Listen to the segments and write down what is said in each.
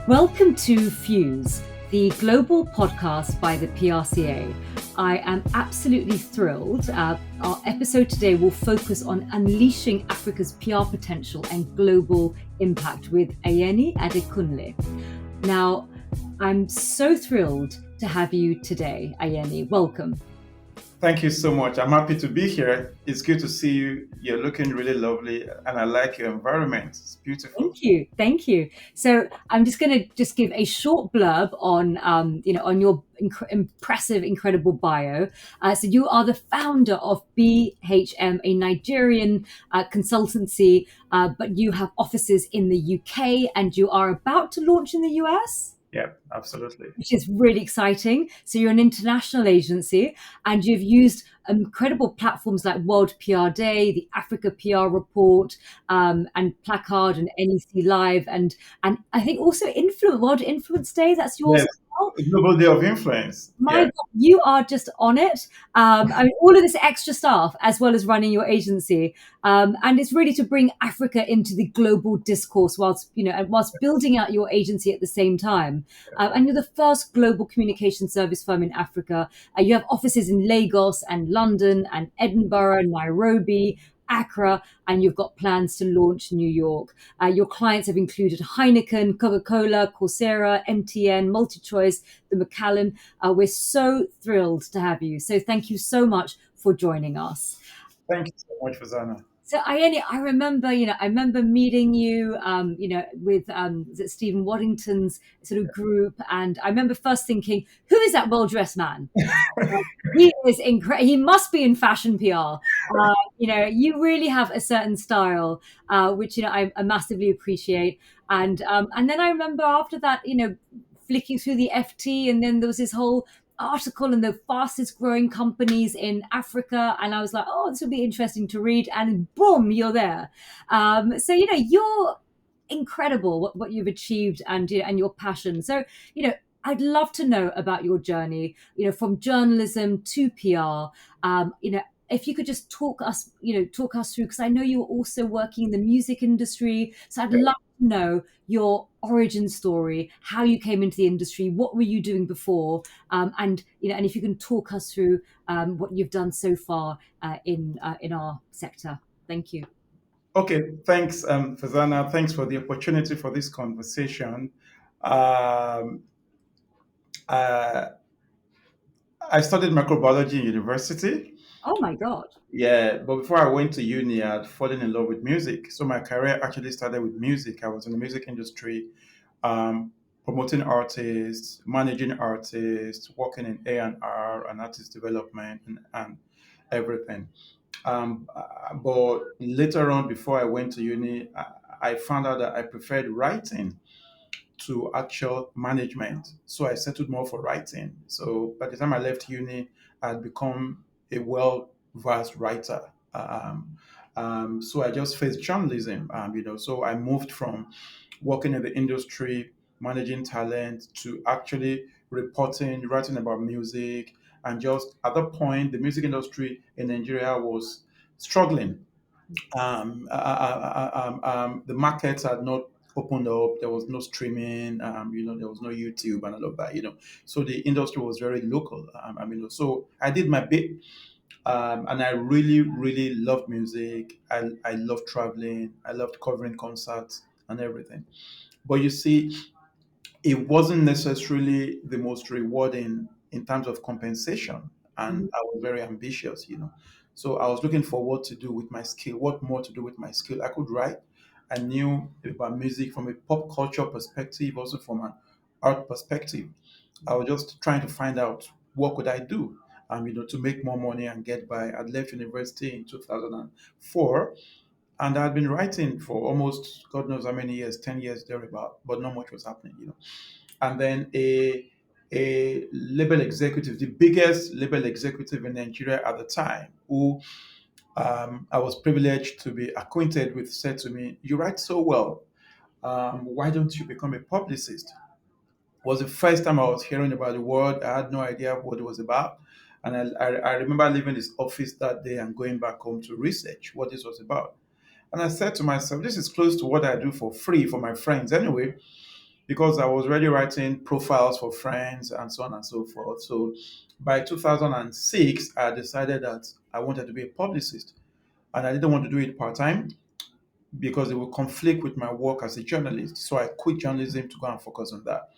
Welcome to Fuse, the global podcast by the PRCA. I am absolutely thrilled. Our episode today will focus on unleashing Africa's PR potential and global impact with Ayeni Adékúnlé. Now, I'm so thrilled to have you today, Ayeni. Welcome. Thank you so much. I'm happy to be here. It's good to see you. You're looking really lovely, and I like your environment. It's beautiful. Thank you. So I'm just going to just give a short blurb on, on your impressive, incredible bio. So you are the founder of BHM, a Nigerian consultancy, but you have offices in the UK, and you are about to launch in the US. Yeah, absolutely. Which is really exciting. So you're an international agency and you've used incredible platforms like World PR Day, the Africa PR Report, and Placard and NEC Live, and I think also World Influence Day. That's yours Yes, as well. Global Day of Influence. My Yeah. God, you are just on it. I mean, all of this extra stuff, as well as running your agency, and it's really to bring Africa into the global discourse, whilst building out your agency at the same time. And you're the first global communication service firm in Africa. You have offices in Lagos and London and Edinburgh, Nairobi, Accra, and you've got plans to launch New York. Your clients have included Heineken, Coca-Cola, Coursera, MTN, MultiChoice, the Macallan. We're so thrilled to have you. So thank you so much for joining us. Thank you so much, Farzana. So Ayeni, I remember meeting you, with is it Stephen Waddington's sort of group, and I remember first thinking, who is that well-dressed man? He is incredible. He must be in fashion PR. You really have a certain style, which I massively appreciate. And then I remember after that, flicking through the FT, and then there was this whole article on the fastest growing companies in Africa, and I was like, oh, this will be interesting to read. And boom, you're there. So you're incredible what you've achieved and your passion. So I'd love to know about your journey, from journalism to PR. If you could just talk us through, because I know you were also working in the music industry. So I'd love to know your origin story, how you came into the industry, what were you doing before, and if you can talk us through what you've done so far in our sector. Thank you. Okay, thanks, Farzana. Thanks for the opportunity for this conversation. Um, uh, I studied microbiology in university. Oh my God. Yeah, but before I went to uni, I'd fallen in love with music. So my career actually started with music. I was in the music industry, um, promoting artists, managing artists, working in A&R and artist development and everything. But later on, before I went to uni, I found out that I preferred writing to actual management. So I settled more for writing. So by the time I left uni, I'd become a well versed writer. So I just faced journalism, So I moved from working in the industry, managing talent, to actually reporting, writing about music. And just at that point, the music industry in Nigeria was struggling. The markets had not opened up. There was no streaming. There was no YouTube and all of that. So the industry was very local. So I did my bit, and I really, really loved music. I loved traveling. I loved covering concerts and everything. But you see, it wasn't necessarily the most rewarding in terms of compensation. And Mhm. I was very ambitious. So I was looking for what to do with my skill, what more to do with my skill. I could write. I knew about music from a pop culture perspective, also from an art perspective. I was just trying to find out what could I do, to make more money and get by. I'd left university in 2004, and I had been writing for almost God knows how many years, 10 years thereabout, but not much was happening. And then a label executive, the biggest label executive in Nigeria at the time, who I was privileged to be acquainted with, said to me, "You write so well. Why don't you become a publicist?" It was the first time I was hearing about the word. I had no idea what it was about. And I remember leaving his office that day and going back home to research what this was about. And I said to myself, this is close to what I do for free for my friends anyway. because I was already writing profiles for friends and so on and so forth. So by 2006, I decided that I wanted to be a publicist, and I didn't want to do it part time because it would conflict with my work as a journalist. So I quit journalism to go and focus on that.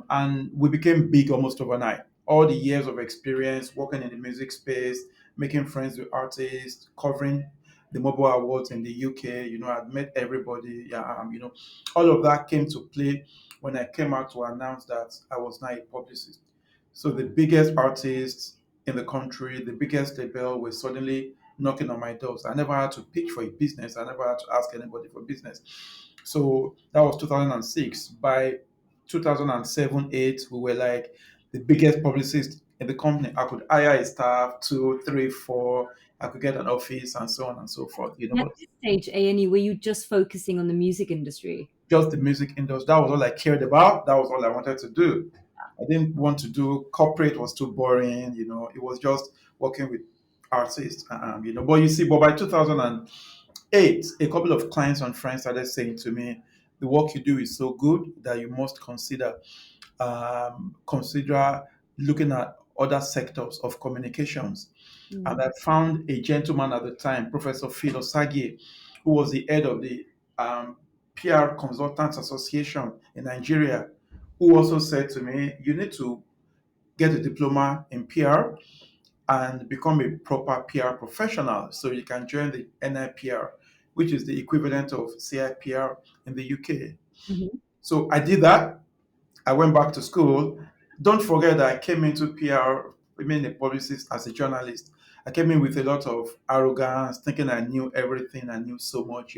And we became big almost overnight. All the years of experience working in the music space, making friends with artists, covering the mobile awards in the UK, I'd met everybody. Yeah, all of that came to play when I came out to announce that I was now a publicist. So the biggest artists in the country, the biggest label were suddenly knocking on my doors. I never had to pitch for a business. I never had to ask anybody for business. So that was 2006. By 2007, 8, we were like the biggest publicist in the company. I could hire a staff, two, three, four. I could get an office and so on and so forth. And at But this stage, A&E, were you just focusing on the music industry? just the music industry. That was all I cared about. That was all I wanted to do. I didn't want to do corporate, was too boring. It was just working with artists. But you see, but by 2008, a couple of clients and friends started saying to me, "The work you do is so good that you must consider looking at other sectors of communications." And Mm. I found a gentleman at the time, Professor Phil Osage, who was the head of the PR Consultants Association in Nigeria, who also said to me, "You need to get a diploma in PR and become a proper PR professional so you can join the NIPR, which is the equivalent of CIPR in the UK." Mhm. So I did that. I went back to school. Don't forget that I came into PR, I mean, a publicist as a journalist. I came in with a lot of arrogance, thinking I knew everything, I knew so much.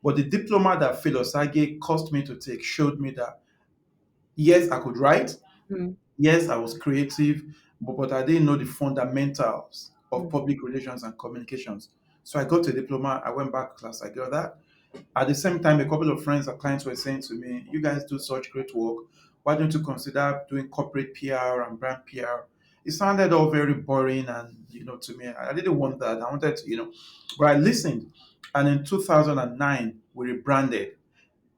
But the diploma that Phil Osage caused me to take showed me that yes, I could write, Mm. yes, I was creative, but I didn't know the fundamentals of Mm. public relations and communications. So I got a diploma, I went back to class, I got that. At the same time, a couple of friends or clients were saying to me, "You guys do such great work. Why don't you consider doing corporate PR and brand PR?" It sounded all very boring, and to me, I didn't want that. I wanted to. But I listened, and in 2009, we rebranded.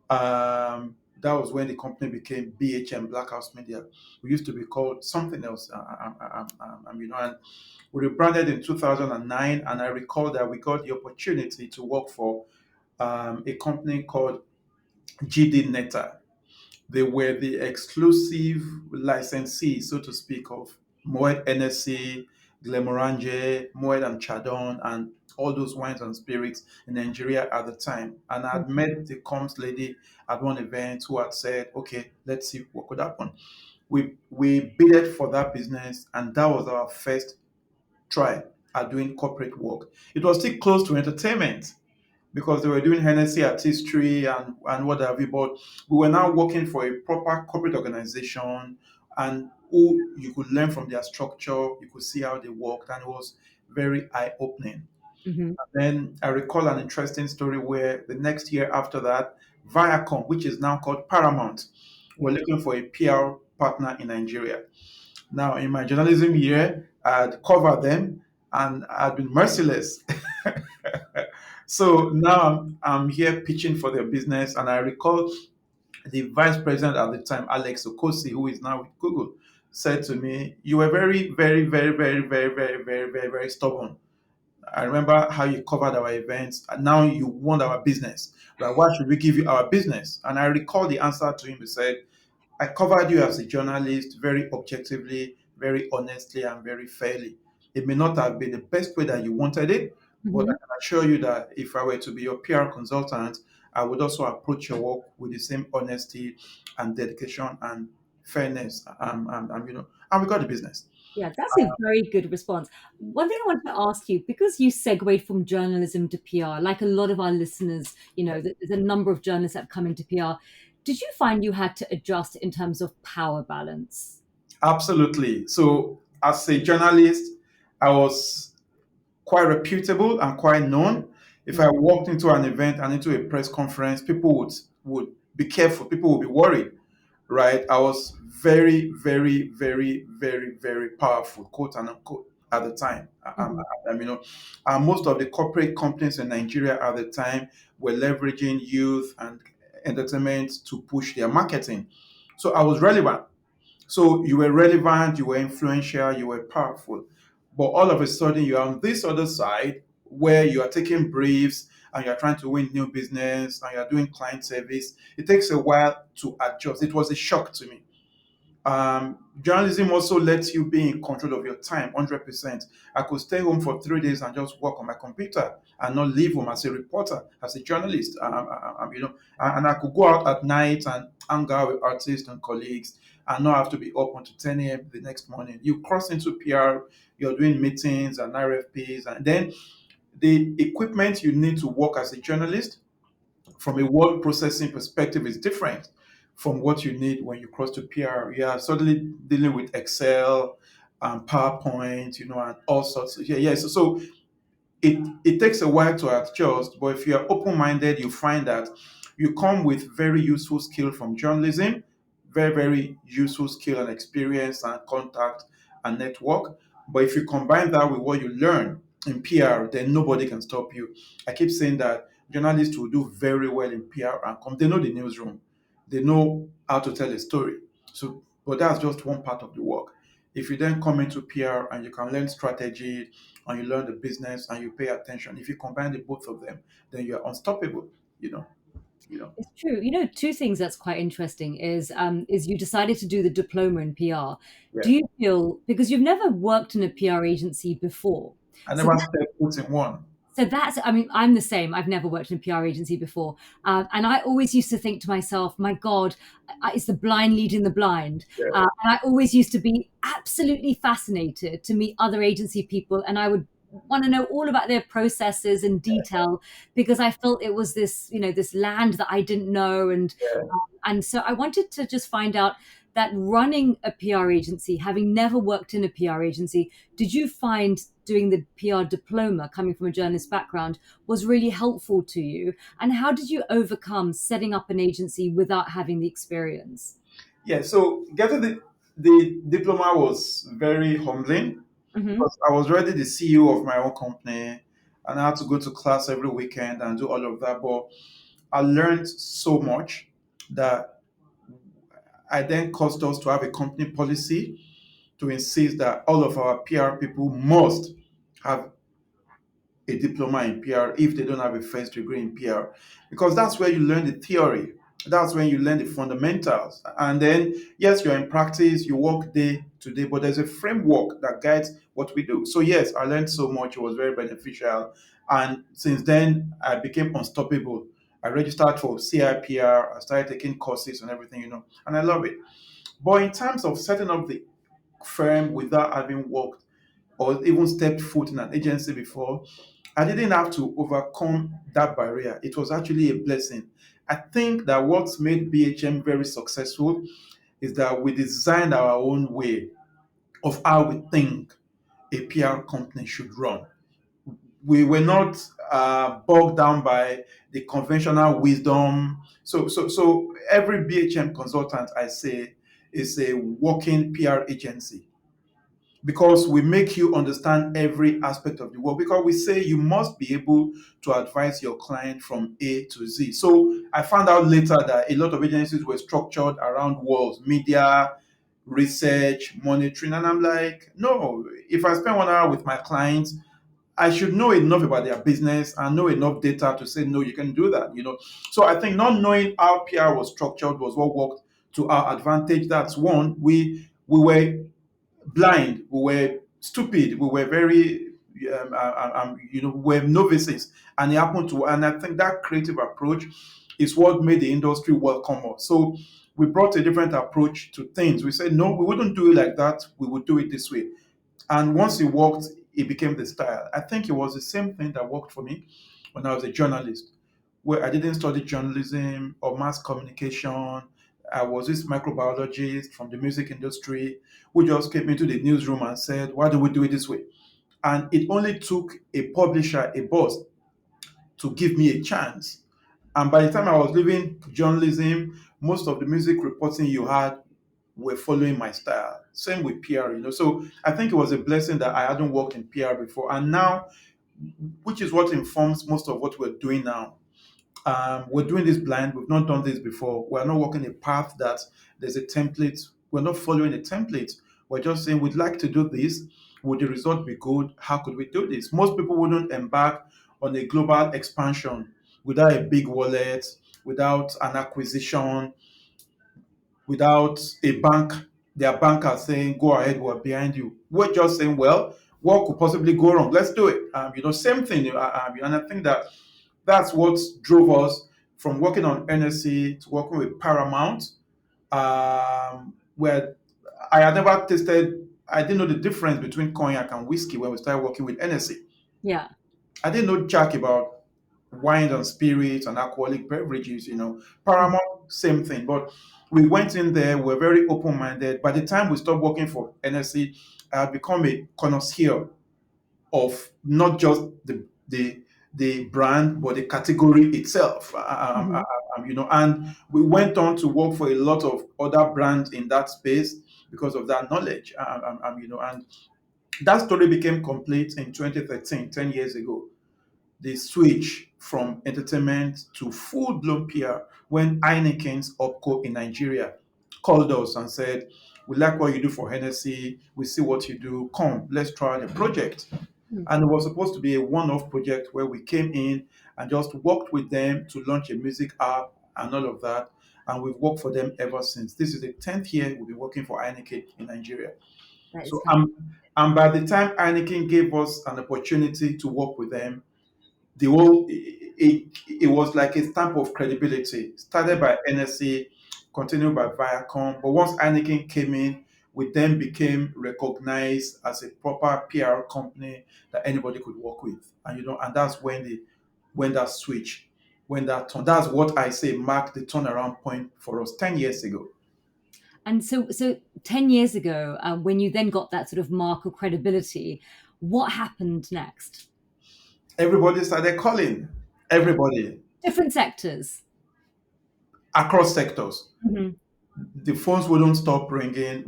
That was when the company became BHM, Black House Media. We used to be called something else, and we rebranded in 2009. And I recall that we got the opportunity to work for a company called GD Neta. They were the exclusive licensee, so to speak, of Moet NSC, Glenmorangie, Moet and Chardon, and all those wines and spirits in Nigeria at the time. And I'd met the comms lady at one event who had said, "Okay, let's see what could happen." We bidded for that business, and that was our first try at doing corporate work. It was still close to entertainment because they were doing Hennessy artistry and what have you. But we were now working for a proper corporate organization and who you could learn from their structure, you could see how they worked, and it was very eye opening. Mhm. Then I recall an interesting story where the next year after that, Viacom, which is now called Paramount, were Yeah. looking for a PR partner in Nigeria. Now, in my journalism year, I'd covered them and I'd been merciless. So now I'm here pitching for their business. And I recall the vice president at the time, Alex Okosi, who is now with Google, said to me, "You were very, very, very, very, very, very, very, very, very stubborn. I remember how you covered our events, and now you want our business. Right? Why should we give you our business?" And I recall the answer to him. He said, "I covered you as a journalist very objectively, very honestly, and very fairly. It may not have been the best way that you wanted it, but I Mhm. can assure you that if I were to be your PR consultant, I would also approach your work with the same honesty and dedication and fairness. And we got the business." Yeah, that's a very good response. One thing I wanted to ask you, because you segued from journalism to PR, like a lot of our listeners, there's a number of journalists that have come into PR. Did you find you had to adjust in terms of power balance? Absolutely. So, as a journalist, I was quite reputable and quite known. If I Mm. walked into an event and into a press conference, people would be careful. People would be worried, right? I was very, very, very, very, very powerful, quote and unquote, at the time. Mhm. And most of the corporate companies in Nigeria at the time were leveraging youth and entertainment to push their marketing. So I was relevant. So you were relevant, you were influential, you were powerful. But all of a sudden, you're on this other side where you are taking briefs and you're trying to win new business and you're doing client service. It takes a while to adjust. It was a shock to me. Journalism also lets you be in control of your time 100%. I could stay home for 3 days and just work on my computer and not leave home as a reporter, as a journalist. And I could go out at night and hang out with artists and colleagues and not have to be up until 10 a.m. the next morning. You cross into PR, you're doing meetings and RFPs, and then the equipment you need to work as a journalist from a word processing perspective is different from what you need when you cross to PR. You are suddenly dealing with Excel and PowerPoint, and all sorts. Yeah. So it takes a while to adjust, but if you are open-minded, you find that you come with very useful skill from journalism, very, very useful skill and experience and contact and network. But if you combine that with what you learn in PR, then nobody can stop you. I keep saying that journalists will do very well in PR and come. They know the newsroom. They know how to tell a story. So, but that's just one part of the work. If you then come into PR and you can learn strategy, and you learn the business and you pay attention. If you combine the both of them, then you're unstoppable. You know, you know. It's true. Two things that's quite interesting is you decided to do the diploma in PR. Yeah. Do you feel because you've never worked in a PR agency before? I So never stepped foot in one. So that's, I mean, I'm the same. I've never worked in a PR agency before. And I always used to think to myself, my God, it's the blind leading the blind. Yeah. And I always used to be absolutely fascinated to meet other agency people. And I would want to know all about their processes in detail because I felt it was this land that I didn't know. Yeah. And so I wanted to just find out that running a PR agency, having never worked in a PR agency, did you find doing the PR diploma, coming from a journalist background, was really helpful to you? And how did you overcome setting up an agency without having the experience? Yeah. So getting the diploma was very humbling Hmm. because I was already the CEO of my own company and I had to go to class every weekend and do all of that. But I learned so much that I then caused us to have a company policy to insist that all of our PR people must have a diploma in PR if they don't have a first degree in PR, because that's where you learn the theory. That's when you learn the fundamentals. And then, yes, you're in practice, you work day to day, but there's a framework that guides what we do. So, yes, I learned so much. It was very beneficial. And since then, I became unstoppable. I registered for CIPR, I started taking courses and everything, and I love it. But in terms of setting up the firm without having worked or even stepped foot in an agency before, I didn't have to overcome that barrier. It was actually a blessing. I think that what's made BHM very successful is that we designed our own way of how we think a PR company should run. We were not bogged down by the conventional wisdom. So every BHM consultant I say is a working PR agency because we make you understand every aspect of the work, because we say you must be able to advise your client from A to Z. So I found out later that a lot of agencies were structured around walls, media, research, monitoring, and I'm like, no, if I spend 1 hour with my clients, I should know enough about their business and know enough data to say no, you can do that. So I think not knowing how PR was structured was what worked to our advantage. That's one. We were blind, we were stupid, we were very, we were novices, and it happened to. And I think that creative approach is what made the industry welcome us. So we brought a different approach to things. We said no, we wouldn't do it like that. We would do it this way. And once it worked, it became the style. I think it was the same thing that worked for me when I was a journalist, where I didn't study journalism or mass communication. I was this microbiologist from the music industry who just came into the newsroom and said, why do we do it this way? And it only took a publisher, a boss, to give me a chance. And by the time I was leaving journalism, most of the music reporting you had were following my style. Same with PR. So I think it was a blessing that I hadn't worked in PR before. And now, which is what informs most of what we're doing now. We're doing this blind. We've not done this before. We're not walking a path that there's a template. We're not following a template. We're just saying we'd like to do this. Would the result be good? How could we do this? Most people wouldn't embark on a global expansion without a big wallet, without an acquisition, without a bank, their banker saying, "Go ahead, we're behind you." We're just saying, "Well, what could possibly go wrong? Let's do it." Same thing. And I think that that's what drove us from working on NSC to working with Paramount, where I had never tasted. I didn't know the difference between cognac and whiskey when we started working with NSC. Yeah. I didn't know jack about wines and spirits and alcoholic beverages. Paramount, same thing. But we went in there, we're very open minded. By the time we stopped working for NSC, I had become a connoisseur of not just the brand, but the category itself. Mhm. And we went on to work for a lot of other brands in that space because of that knowledge. And that story became complete in 2013, 10 years ago. The switch from entertainment to full-blown PR when Heineken's OpCo in Nigeria called us and said, "We like what you do for Hennessy. We see what you do. Come, let's try the project." Mm. And it was supposed to be a one-off project where we came in and just worked with them to launch a music app and all of that. And we've worked for them ever since. This is the 10th year we'll be working for Heineken in Nigeria. That is So, fantastic. and by the time Heineken gave us an opportunity to work with them, the whole it was like a stamp of credibility. Started by NSA, continued by Viacom, but once Anakin came in, we then became recognized as a proper PR company that anybody could work with, and that's when that switch, when that turn. That's what I say marked the turnaround point for us 10 years ago. And so 10 years ago, when you then got that sort of mark of credibility, what happened next? Everybody started calling. Everybody Different sectors. across sectors. Mhm. The phones wouldn't stop ringing.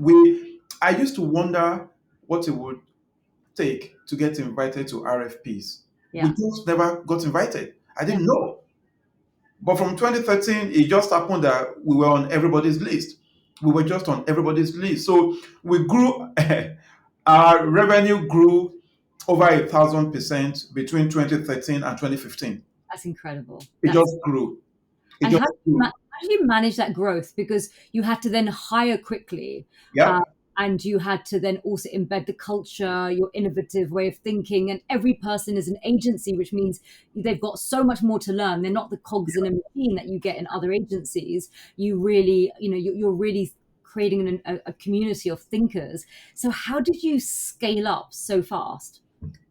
I used to wonder what it would take to get invited to RFPs. We Yeah, just never got invited. I yeah, didn't know. But from 2013, it just happened that we were on everybody's list. We were just on everybody's list. So we grew, our revenue grew over 1,000% between 2013 and 2015. that's incredible. It That's just grew. It And just grew. how did you manage that growth? Because you had to then hire quickly, Yeah. uh, and you had to then also embed the culture, your innovative way of thinking, and every person is an agency, which means they've got so much more to learn. They're not the cogs in a machine that you get in other agencies. You really, you're really creating a community of thinkers. So how did you scale up so fast?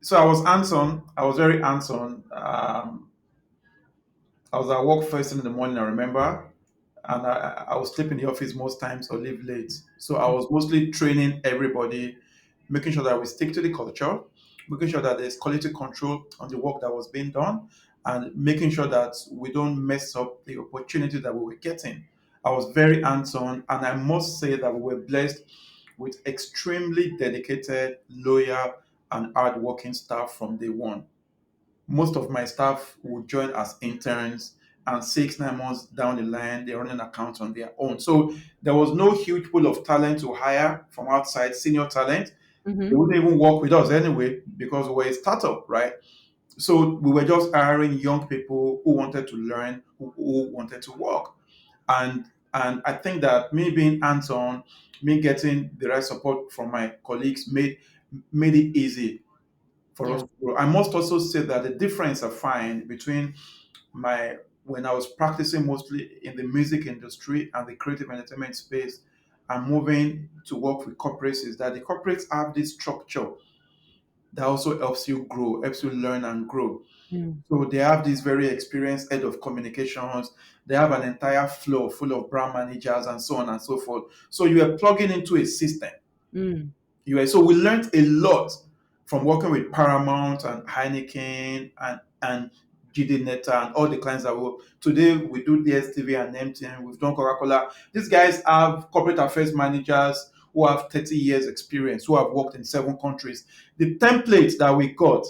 So I was hands on. I was very hands on. I was at work first thing in the morning, I remember, and I would sleep in the office most times or leave late. So I was mostly training everybody, making sure that we stick to the culture, making sure that there's quality control on the work that was being done, and making sure that we don't mess up the opportunity that we were getting. I was very hands on, and I must say that we were blessed with extremely dedicated, loyal, and hardworking staff from day one. Most of my staff would join as interns, and 6 9 months down the line they're running accounts on their own. So there was no huge pool of talent to hire from outside, senior talent. They Hmm. wouldn't even work with us anyway because we were a startup, right? So we were just hiring young people who wanted to learn, who wanted to work. And I think that me being hands-on, me getting the right support from my colleagues made it easy for us Yeah. to grow. I must also say that the difference I find between my when I was practicing mostly in the music industry and the creative entertainment space and moving to work with corporates is that the corporates have this structure that also helps you grow, helps you learn and grow. Mm. So they have this very experienced head of communications. They have an entire floor full of brand managers and so on and so forth. So you are plugging into a system. Mm. So we learned a lot from working with Paramount and Heineken and GD Neta and all the clients that we today we do DSTV and MTN, we've done Coca-Cola. These guys have corporate affairs managers who have 30 years experience, who have worked in 7 countries. The template that we got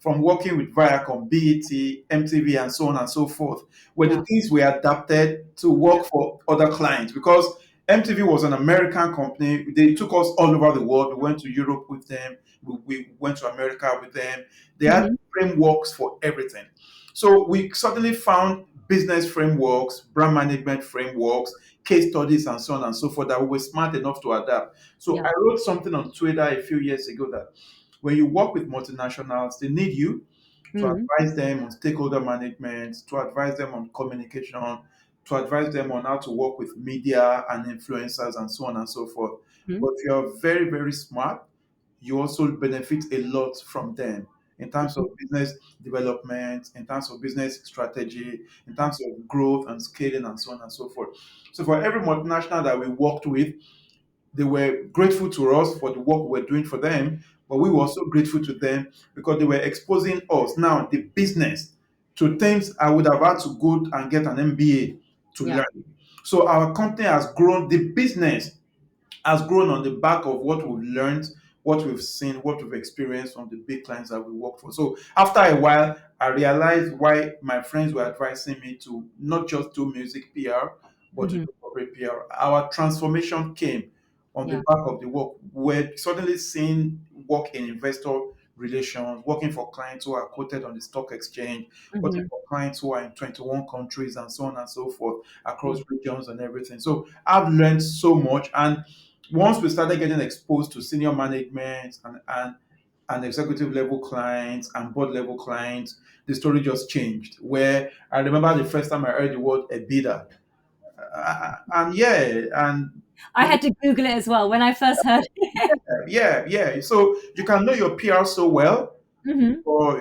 from working with Viacom, BET, MTV, and so on and so forth, were the Yeah. things we adapted to work for other clients because MTV was an American company. They took us all over the world. We went to Europe with them. We went to America with them. They had Hmm. frameworks for everything. So we suddenly found business frameworks, brand management frameworks, case studies, and so on and so forth that we were smart enough to adapt. So Yeah. I wrote something on Twitter a few years ago that when you work with multinationals, they need you to Hmm. advise them on stakeholder management, to advise them on communication, to advise them on how to work with media and influencers and so on and so forth. Hmm. But if you're very, very smart, you also benefit a lot from them in terms of business development, in terms of business strategy, in terms of growth and scaling and so on and so forth. So for every multinational that we worked with, they were grateful to us for the work we were doing for them, but we were also grateful to them because they were exposing us now, the business, to things I would have had to go and get an MBA to Yeah. learn. So our company has grown, the business has grown on the back of what we've learned, what we've seen, what we've experienced from the big clients that we work for. So after a while, I realized why my friends were advising me to not just do music PR, but to Hmm. do corporate PR. Our transformation came on the Yeah. back of the work. We're suddenly seeing work in investor relations, working for clients who are quoted on the stock exchange, working Hmm. for clients who are in 21 countries and so on and so forth across Yeah. regions and everything. So I've learned so much. And once we started getting exposed to senior management and executive level clients and board level clients, the story just changed. Where I remember the first time I heard the word EBITDA, and yeah, and I had to Google it as well when I first heard it. yeah. So you can know your PR so well, Hmm. or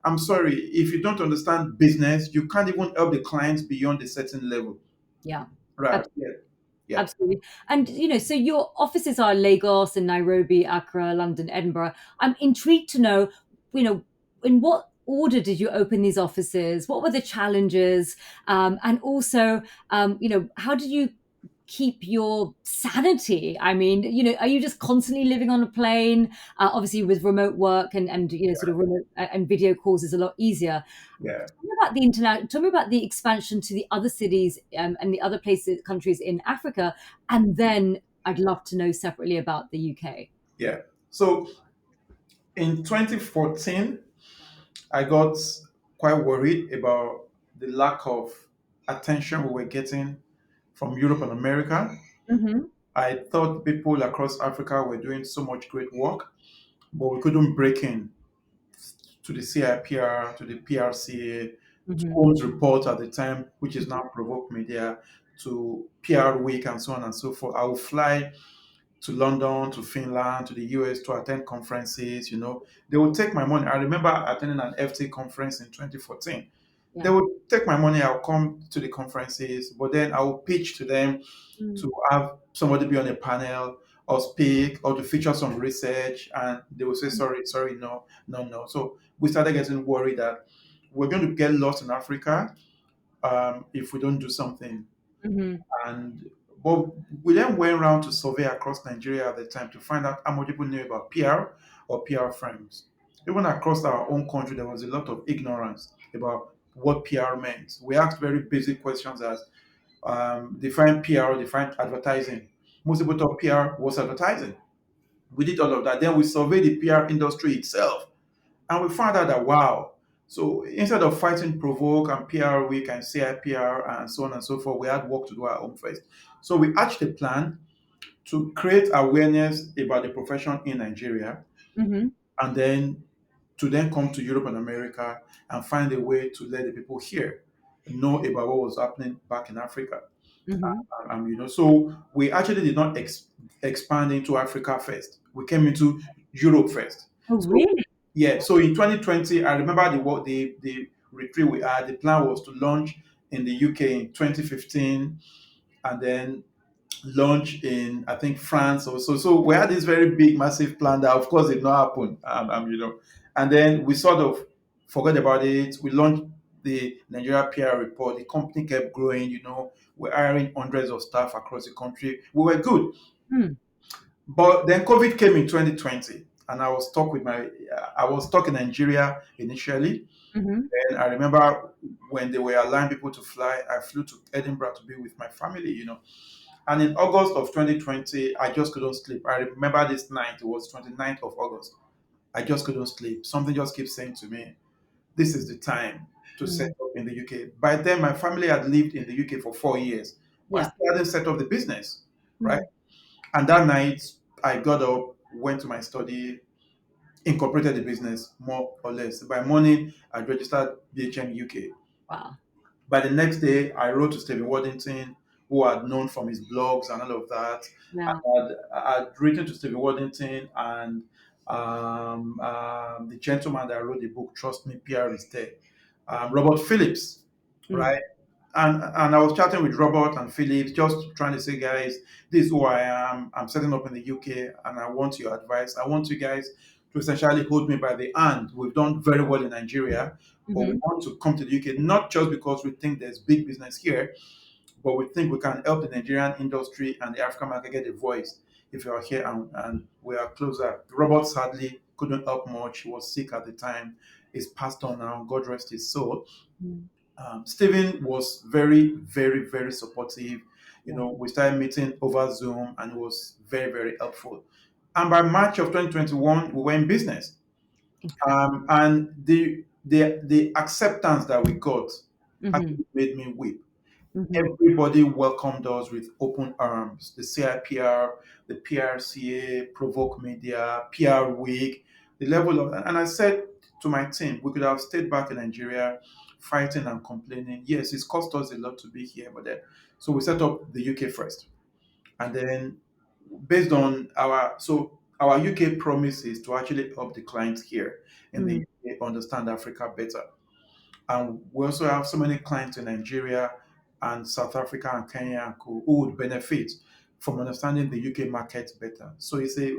I'm sorry if you don't understand business, you can't even help the clients beyond a certain level. Yeah. Right? Yeah, yeah, Absolutely. And, so your offices are Lagos and Nairobi, Accra, London, Edinburgh. I'm intrigued to know, you know, in what order did you open these offices? What were the challenges? And also, how did you keep your sanity? I mean, are you just constantly living on a plane? Obviously, with remote work and sort of remote and video calls is a lot easier. yeah. Tell me about the internet. Tell me about the expansion to the other cities and the other places, countries in Africa, and then I'd love to know separately about the UK. Yeah. So in 2014, I got quite worried about the lack of attention we were getting from Europe and America. Hmm. I thought people across Africa were doing so much great work, but we couldn't break in to the CIPR, to the PRCA, to Hmm. Holmes Report at the time, which is now Provoke Media, to PR Week, and so on and so forth. I would fly to London, to Finland, to the US to attend conferences. They would take my money. I remember attending an FT conference in 2014. They Yeah. would take my money, I'll come to the conferences, but then I will pitch to them Mm. to have somebody be on a panel or speak or to feature some research, and they will say, sorry, sorry, no, no, no. So we started getting worried that we're going to get lost in Africa if we don't do something. Hmm. And but we then went around to survey across Nigeria at the time to find out how much people knew about PR or PR firms. Even across our own country, there was a lot of ignorance about what PR meant. We asked very basic questions as define PR, define advertising. Most people thought PR was advertising. We did all of that. Then we surveyed the PR industry itself, and we found out that wow. So instead of fighting Provoke and PR Week and CIPR and so on and so forth, we had work to do our own first. So we hatched a plan to create awareness about the profession in Nigeria, Hmm. and then to then come to Europe and America and find a way to let the people here know about what was happening back in Africa. Hmm. So we actually did not expand into Africa first. We came into Europe first. Oh, So really? yeah, so in 2020, I remember the retreat we had. The plan was to launch in the UK in 2015, and then launch in I think France also. So we had this very big, massive plan that, of course, did not happen. And then we sort of forgot about it. We launched the Nigeria PR report. The company kept growing. We're hiring hundreds of staff across the country. We were good, Hmm. but then COVID came in 2020, and I was stuck in Nigeria initially. Hmm. And I remember when they were allowing people to fly, I flew to Edinburgh to be with my family, And in August of 2020, I just couldn't sleep. I remember this night, it was 29th of August. I just couldn't sleep. Something just keeps saying to me, this is the time to set Mm. up in the UK. By then, my family had lived in the UK for 4 years, but I Yeah. still hadn't set up the business, right? Mm. And that night, I got up, went to my study, incorporated the business more or less. By morning, I registered BHM UK. Wow. By the next day, I wrote to Stephen Waddington, who I'd known from his blogs and all of that. Yeah. I'd written to Stephen Waddington and the gentleman that wrote the book, Trust Me, PR is There, Robert Phillips, Mm. right? And I was chatting with Robert and Phillips, just trying to say, guys, this is who I am. I'm setting up in the UK, and I want your advice. I want you guys to essentially hold me by the hand. We've done very well in Nigeria, but we Hmm. want to come to the UK not just because we think there's big business here, but we think we can help the Nigerian industry and the African market get a voice if you are here and we are closer. Robert sadly couldn't help much. He was sick at the time. He's passed on now. God rest his soul. Mm. Stephen was very, very, very supportive. Yeah. We started meeting over Zoom and it was very, very helpful. And by March of 2021, we were in business. Incredible. And the acceptance that we got Hmm. actually made me weep. Hmm. Everybody welcomed us with open arms. The CIPR, the PRCA, Provoke Media, PR Week, the level of, and I said to my team, we could have stayed back in Nigeria fighting and complaining. Yes, it's cost us a lot to be here, but then, so we set up the UK first. And then based on our UK promise is to actually help the clients here in the Mm. UK understand Africa better. And we also have so many clients in Nigeria and South Africa and Kenya and who would benefit from understanding the UK market better. So it's a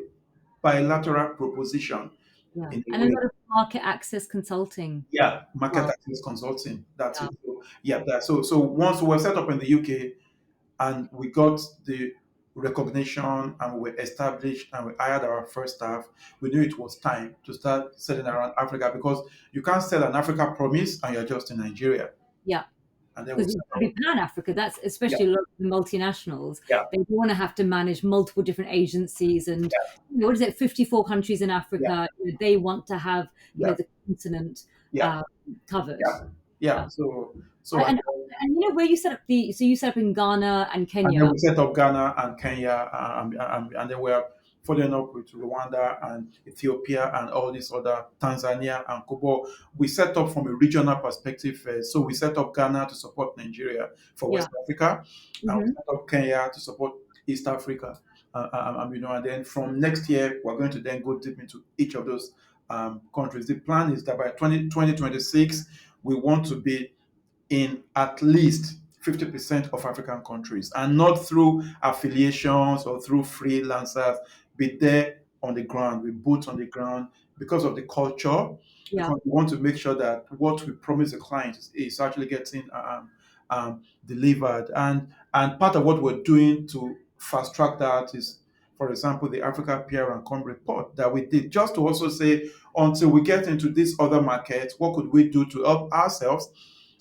bilateral proposition Yeah. in a And a way. lot of market access consulting. Yeah, market Well, access consulting. That's yeah. it. So, yeah, so once we were set up in the UK and we got the recognition and we were established and we hired our first staff, we knew it was time to start selling around Africa because you can't sell an Africa promise and you're just in Nigeria. Yeah. And then we Because set you've got to up. be Pan Africa. That's Yeah, especially a lot of the multinationals. yeah, They want to have to manage multiple different agencies and what is it, 54 countries in yeah, Africa. They want to have yeah, the continent yeah, uh, covered. yeah, yeah. Yeah. So And, and where you set up so you set up in Ghana and and then Kenya. we set up Ghana and Kenya, and then we're following up with Rwanda and Ethiopia and all these other Tanzania and Kubo. We set up from a regional perspective first. So we set up Ghana to support Nigeria for Yeah. West Africa, and we Hmm. set up Kenya to support East Africa. And then from next year, we're going to then go deep into each of those countries. The plan is that by 2026, we want to be in at least 50% of African countries and not through affiliations or through freelancers, be there on the ground, with boots on the ground because of the culture, Yeah. because we want to make sure that what we promise the clients is actually getting delivered. And part of what we're doing to fast track that is, for example, the Africa PR and Com report that we did, just to also say, until we get into this other market, what could we do to help ourselves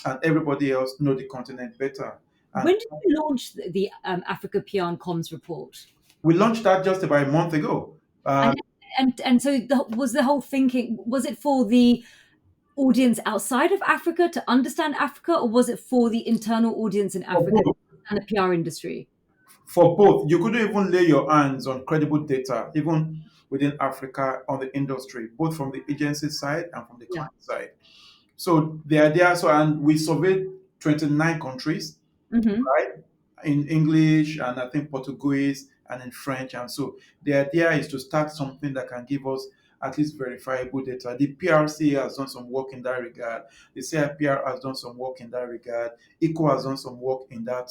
and everybody else know the continent better. And When did you launch the Africa PR and Comms report? we launched that just about a month ago. And so was the whole thinking, was it for the audience outside of Africa to understand Africa, or was it for the internal audience in For Africa both, and the PR industry? for both, you couldn't even lay your hands on credible data, even within Africa on the industry, both from the agency side and from the Yeah. client side. So the idea, and we surveyed 29 countries, Hmm. right? In English and I think Portuguese and in French. And so the idea is to start something that can give us at least verifiable data. The PRCA has done some work in that regard. The CIPR has done some work in that regard. ECO has done some work in that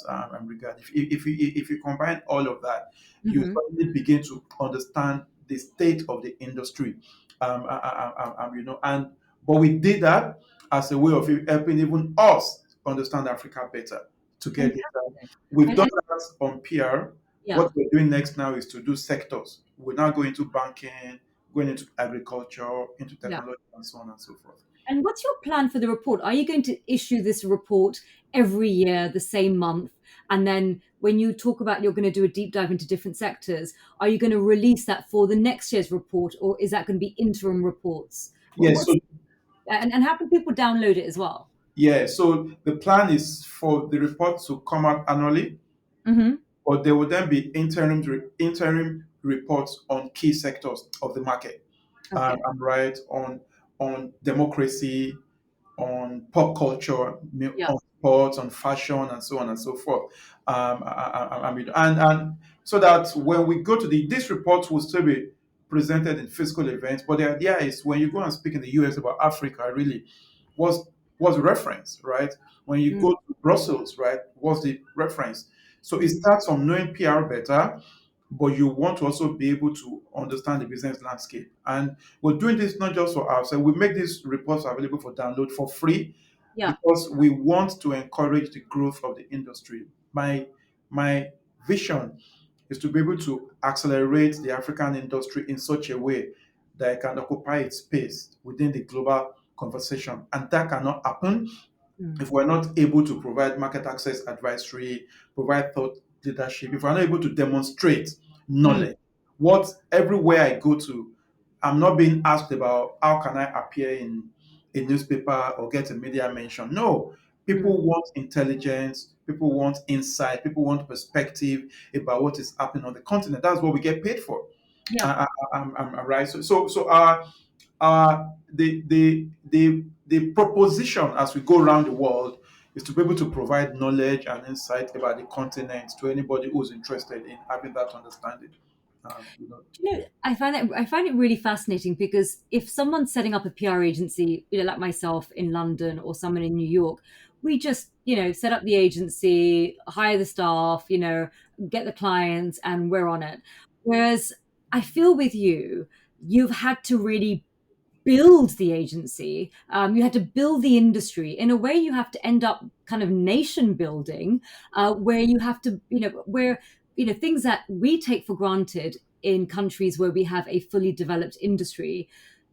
regard. If you combine all of that, you Hmm. suddenly begin to understand the state of the industry. And but we did that as a way of helping even us understand Africa better to get data. Fantastic. We've And, done that on PR. yeah. What we're doing next now is to do sectors. We're now going to banking, going into agriculture, into Yeah. technology, and so on and so forth. And what's your plan for the report? Are you going to issue this report every year, the same month? And then when you talk about you're going to do a deep dive into different sectors, are you going to release that for the next year's report, or is that going to be interim reports? Yes, so What's and how can people download it as well? yeah, so the plan is for the report to come out annually, Hmm. but there will then be interim reports on key sectors of the market. Okay. I'm right on democracy, on pop culture, Yeah. on sports, on fashion, and so on and so forth. I mean, and so that when we go to these reports will still be presented in physical events. But the idea is when you go and speak in the US about Africa, really, what's what's the reference, right? When you Mm, go to Brussels, right, what's the reference? So it mm, starts from knowing PR better, but you want to also be able to understand the business landscape. And we're doing this not just for ourselves. We make these reports available for download for free yeah. because we want to encourage the growth of the industry. My vision is to be able to accelerate the African industry in such a way that it can occupy its space within the global conversation. And that cannot happen Mm, if we're not able to provide market access advisory, provide thought leadership, if we're not able to demonstrate mm, knowledge, what everywhere I go to, I'm not being asked about how can I appear in a newspaper or get a media mention. No, mm. people want intelligence, people want insight, people want perspective about what is happening on the continent. That's what we get paid for. Yeah. I'm right. The proposition as we go around the world is to be able to provide knowledge and insight about the continent to anybody who's interested in having that understanding. You know, I find it really fascinating because if someone's setting up a PR agency, like myself in London or someone in New York, we just, set up the agency, hire the staff, get the clients, and we're on it. Whereas I feel with you, you've had to really build the agency. You had to build the industry. In a way, you have to end up kind of nation building, where you have to, where things that we take for granted in countries where we have a fully developed industry.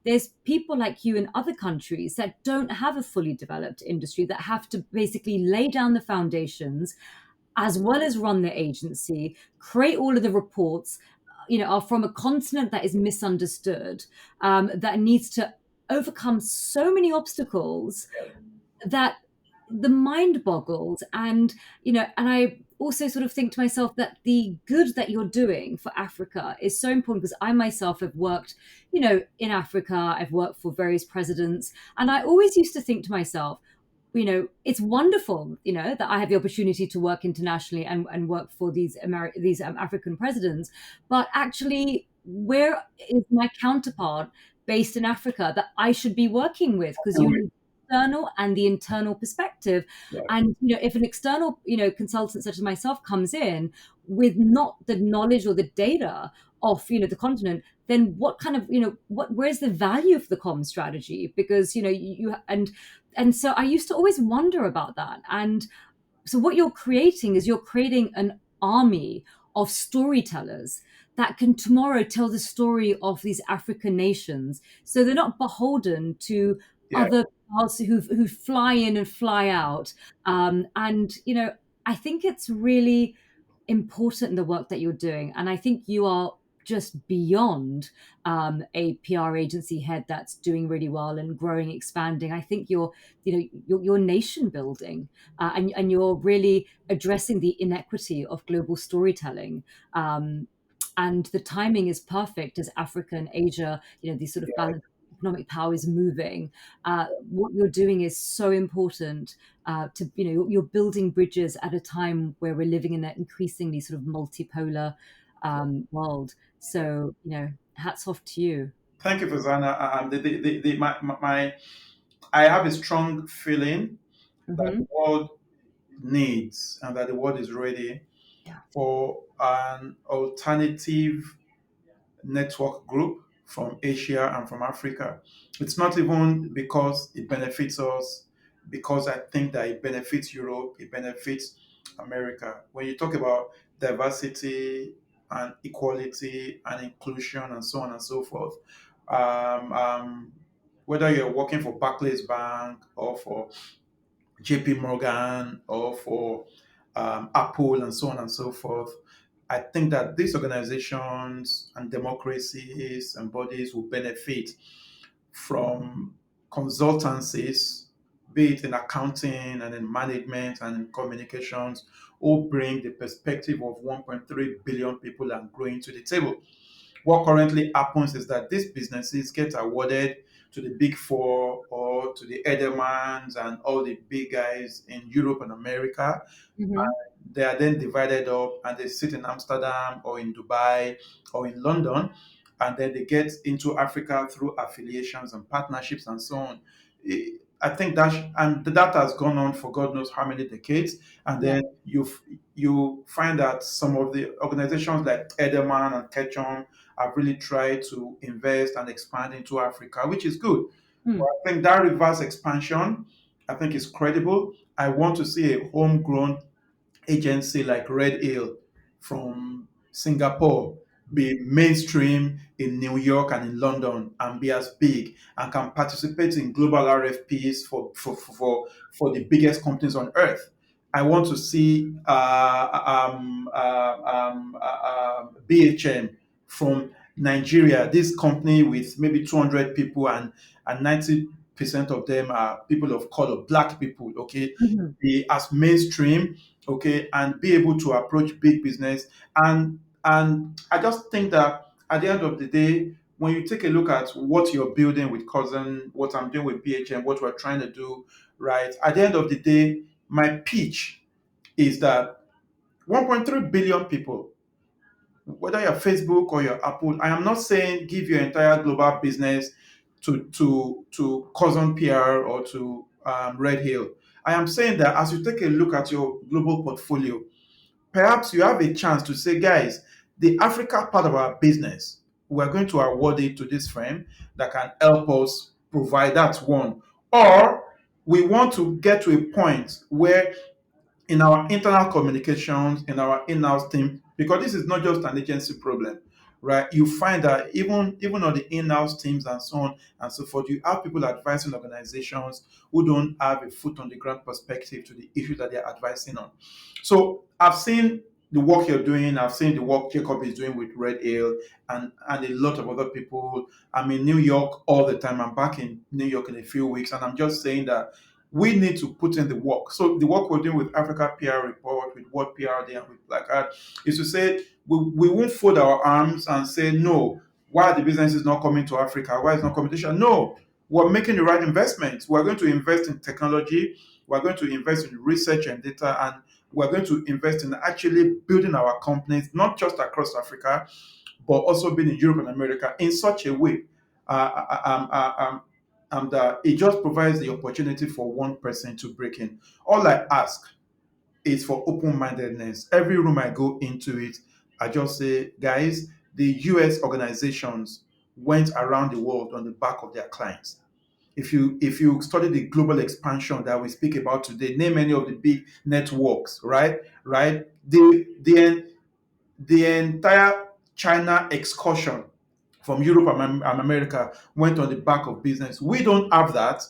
There's people like you in other countries that don't have a fully developed industry that have to basically lay down the foundations as well as run the agency, create all of the reports, are from a continent that is misunderstood, that needs to overcome so many obstacles that the mind boggles. And, and I also sort of think to myself that the good that you're doing for Africa is so important because I myself have worked, in Africa, I've worked for various presidents. And I always used to think to myself, it's wonderful, that I have the opportunity to work internationally and work for these African presidents. But actually, where is my counterpart based in Africa that I should be working with? Because you need the external and the internal perspective. yeah, And, if an external, consultant such as myself comes in with not the knowledge or the data of, the continent, then what kind of, where's the value of the comm strategy? Because, and so I used to always wonder about that. And so what you're creating is you're creating an army of storytellers that can tomorrow tell the story of these African nations. So they're not beholden to yeah. other parts who fly in and fly out. And, I think it's really important in the work that you're doing. And I think you are just beyond a PR agency head that's doing really well and growing, expanding. I think you're nation building, and you're really addressing the inequity of global storytelling. And the timing is perfect as Africa and Asia, these sort of balanced economic powers moving. What you're doing is so important, to you're building bridges at a time where we're living in an increasingly sort of multipolar world. So hats off to you. Thank you, Farzana. I have a strong feeling that Hmm. the world needs and that the world is ready Yeah. for an alternative network group from Asia and from Africa. It's not even because it benefits us, because I think that it benefits Europe, it benefits America. When you talk about diversity and equality and inclusion and so on and so forth, um, um, whether you're working for Barclays Bank or for JP Morgan or for Apple and so on and so forth. I think that these organizations and democracies and bodies will benefit from consultancies, be it in accounting and in management and in communications, who bring the perspective of 1.3 billion people and growing to the table. What currently happens is that these businesses get awarded to the big four or to the Edelmans and all the big guys in Europe and America. Hmm. They are then divided up and they sit in Amsterdam or in Dubai or in London, and then they get into Africa through affiliations and partnerships and so on. I think that has gone on for God knows how many decades, and Yeah. then you find that some of the organizations like Edelman and Ketchum have really tried to invest and expand into Africa, which is good. But Mm. I think that reverse expansion, I think, is credible. I want to see a homegrown agency like Red Hill from Singapore be mainstream in New York and in London and be as big and can participate in global RFPs for the biggest companies on earth. I want to see BHM from Nigeria, this company with maybe 200 people and 90% of them are people of color, black people, okay, Mhm. be as mainstream, okay, and be able to approach big business. And I just think that at the end of the day, when you take a look at what you're building with Cousin, what I'm doing with BHM, what we're trying to do, right? At the end of the day, my pitch is that 1.3 billion people, whether you're Facebook or you're Apple, I am not saying give your entire global business to Cousin PR or to Red Hill. I am saying that as you take a look at your global portfolio, perhaps you have a chance to say, guys, the Africa part of our business, we're going to award it to this firm that can help us provide that one. Or we want to get to a point where in our internal communications, in our in-house team, because this is not just an agency problem, right? You find that even on the in-house teams and so on and so forth, you have people advising organizations who don't have a foot on the ground perspective to the issue that they're advising on. So I've seen the work you're doing, I've seen the work Jacob is doing with Red Ale and a lot of other people. I'm in New York all the time. I'm back in New York in a few weeks, and I'm just saying that we need to put in the work. So the work we're doing with Africa PR Report, with What PR Day, and with Black Art is to say we won't fold our arms and say no. Why are the businesses not coming to Africa? Why is not competition? No, we're making the right investments. We're going to invest in technology. We're going to invest in research and data, and we're going to invest in actually building our companies, not just across Africa, but also being in Europe and America in such a way. Uh, uh, um, uh, um, and it just provides the opportunity for one person to break in. All I ask is for open-mindedness. Every room I go into it, I just say, guys, the US organizations went around the world on the back of their clients. If you study the global expansion that we speak about today, name any of the big networks, right? The entire China excursion from Europe and America went on the back of business. We don't have that.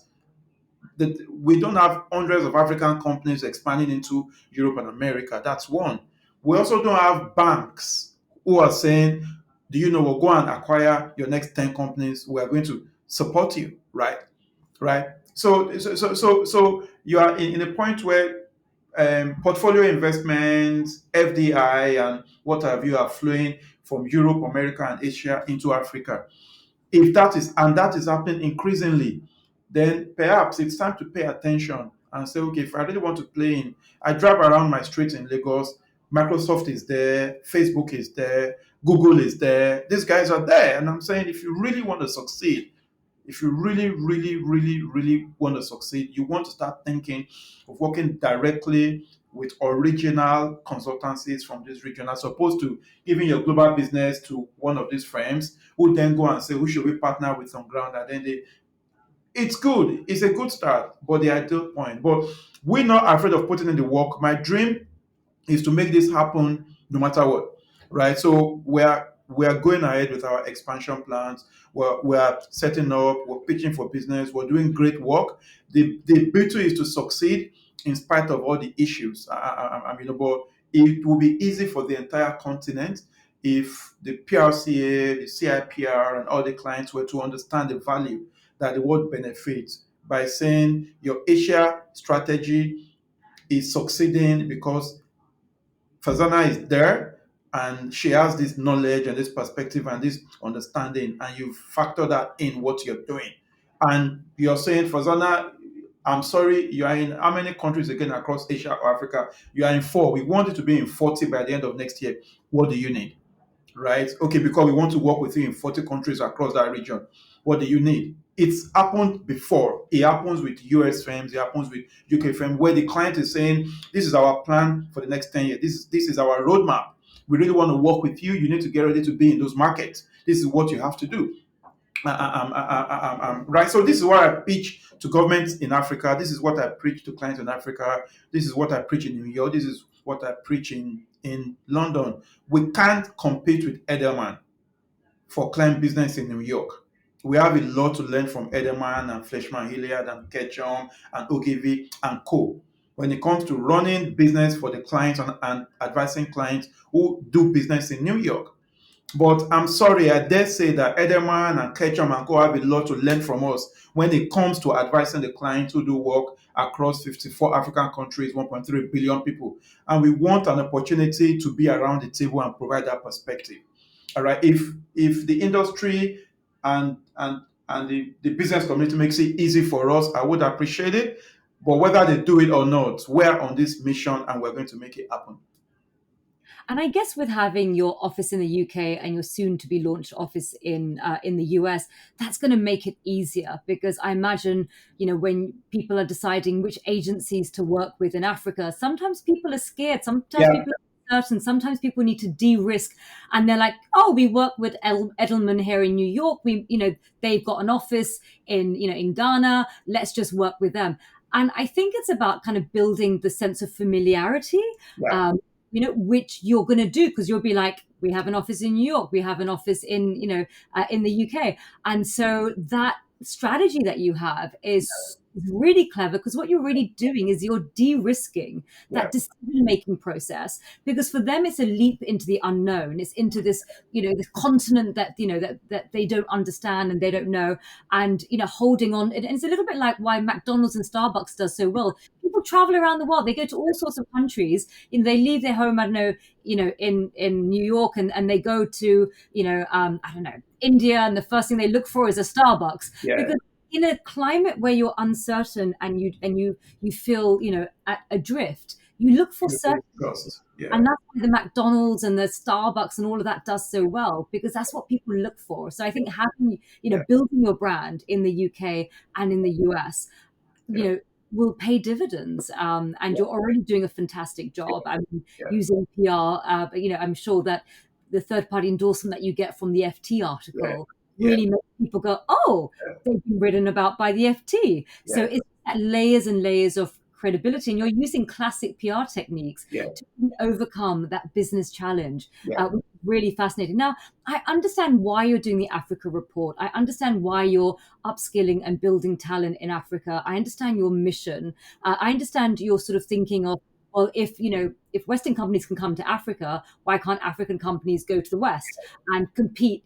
We don't have hundreds of African companies expanding into Europe and America. That's one. We also don't have banks who are saying, do you know, we'll go and acquire your next 10 companies. We are going to support you, right? Right. So you are in a point where portfolio investments, FDI, and what have you are flowing from Europe, America, and Asia into Africa. If that is happening increasingly, then perhaps it's time to pay attention and say, okay, if I really want to play in, I drive around my streets in Lagos, Microsoft is there, Facebook is there, Google is there, these guys are there. And I'm saying, if you really want to succeed, if you really, really, really, really want to succeed, you want to start thinking of working directly with original consultancies from this region, as opposed to giving your global business to one of these firms who then go and say, who should we partner with on ground? And then it's good. It's a good start, but the ideal point. But we're not afraid of putting in the work. My dream is to make this happen no matter what, right? So we are going ahead with our expansion plans. We're setting up, we're pitching for business, we're doing great work. The beauty is to succeed in spite of all the issues. But it will be easy for the entire continent if the PRCA, the CIPR, and all the clients were to understand the value that the world benefits by saying your Asia strategy is succeeding because Farzana is there and she has this knowledge and this perspective and this understanding, and you factor that in what you're doing. And you're saying, Farzana, I'm sorry, you are in how many countries again across Asia or Africa? You are in four. We want you to be in 40 by the end of next year. What do you need? Right? Okay, because we want to work with you in 40 countries across that region. What do you need? It's happened before. It happens with US firms, it happens with UK firms, where the client is saying, this is our plan for the next 10 years. This is our roadmap. We really want to work with you. You need to get ready to be in those markets. This is what you have to do. Right. So this is what I pitch to governments in Africa. This is what I preach to clients in Africa. This is what I preach in New York. This is what I preach in London. We can't compete with Edelman for client business in New York. We have a lot to learn from Edelman and Fleischmann Hilliard and Ketchum and Ogilvy and Co. When it comes to running business for the clients and advising clients who do business in New York. But I'm sorry, I dare say that Edelman and Ketchum and Co have a lot to learn from us when it comes to advising the clients who do work across 54 African countries, 1.3 billion people. And we want an opportunity to be around the table and provide that perspective. All right. If the industry and the business community makes it easy for us, I would appreciate it. But whether they do it or not, we're on this mission and we're going to make it happen. And I guess with having your office in the UK and your soon to be launched office in the US, that's going to make it easier, because I imagine, when people are deciding which agencies to work with in Africa, sometimes people are scared, sometimes Yeah. people are uncertain, sometimes people need to de-risk, and they're like, oh, we work with Edelman here in New York, they've got an office in Ghana, let's just work with them. And I think it's about kind of building the sense of familiarity. Yeah. Which you're going to do, because you'll be like, we have an office in New York, we have an office in the UK. And so that strategy that you have is really clever, because what you're really doing is you're de-risking Yeah. that decision-making process, because for them it's a leap into the unknown. It's into this, this continent that, that they don't understand and they don't know. And, holding on. And it's a little bit like why McDonald's and Starbucks does so well. People travel around the world. They go to all sorts of countries. They leave their home, I don't know, in New York, and they go to, I don't know, India, and the first thing they look for is a Starbucks. Yeah. Because in a climate where you're uncertain and you feel, adrift, you look for certainty. Yeah. And that's why the McDonald's and the Starbucks and all of that does so well, because that's what people look for. So I think having, building your brand in the UK and in the US, will pay dividends. And you're already doing a fantastic job. I mean, using PR, but I'm sure that the third-party endorsement that you get from the FT article really makes people go, oh, they've been written about by the FT. So it's layers and layers of credibility, and you're using classic PR techniques to overcome that business challenge, which is really fascinating. Now, I understand why you're doing the Africa report. I understand why you're upskilling and building talent in Africa. I understand your mission. I understand your sort of thinking of, well, if Western companies can come to Africa, why can't African companies go to the West and compete,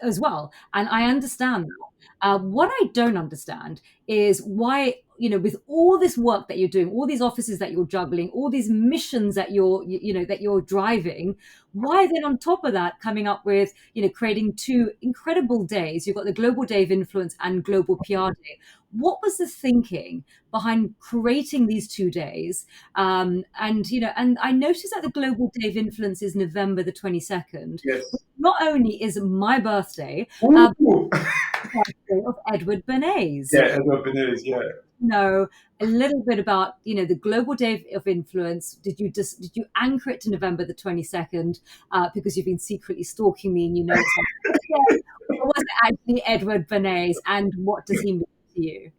as well? And I understand that. What I don't understand is why, with all this work that you're doing, all these offices that you're juggling, all these missions that you're driving, why then on top of that coming up with, creating two incredible days? You've got the Global Day of Influence and Global PR Day. What was the thinking behind creating these 2 days? And I noticed that the Global Day of Influence is November the 22nd. Yes. Not only is my birthday, birthday of Edward Bernays. Yeah, Edward Bernays, Know a little bit about the Global Day of Influence. Did you anchor it to November the 22nd because you've been secretly stalking me and it's like, or was it actually Edward Bernays, and what does he mean to you?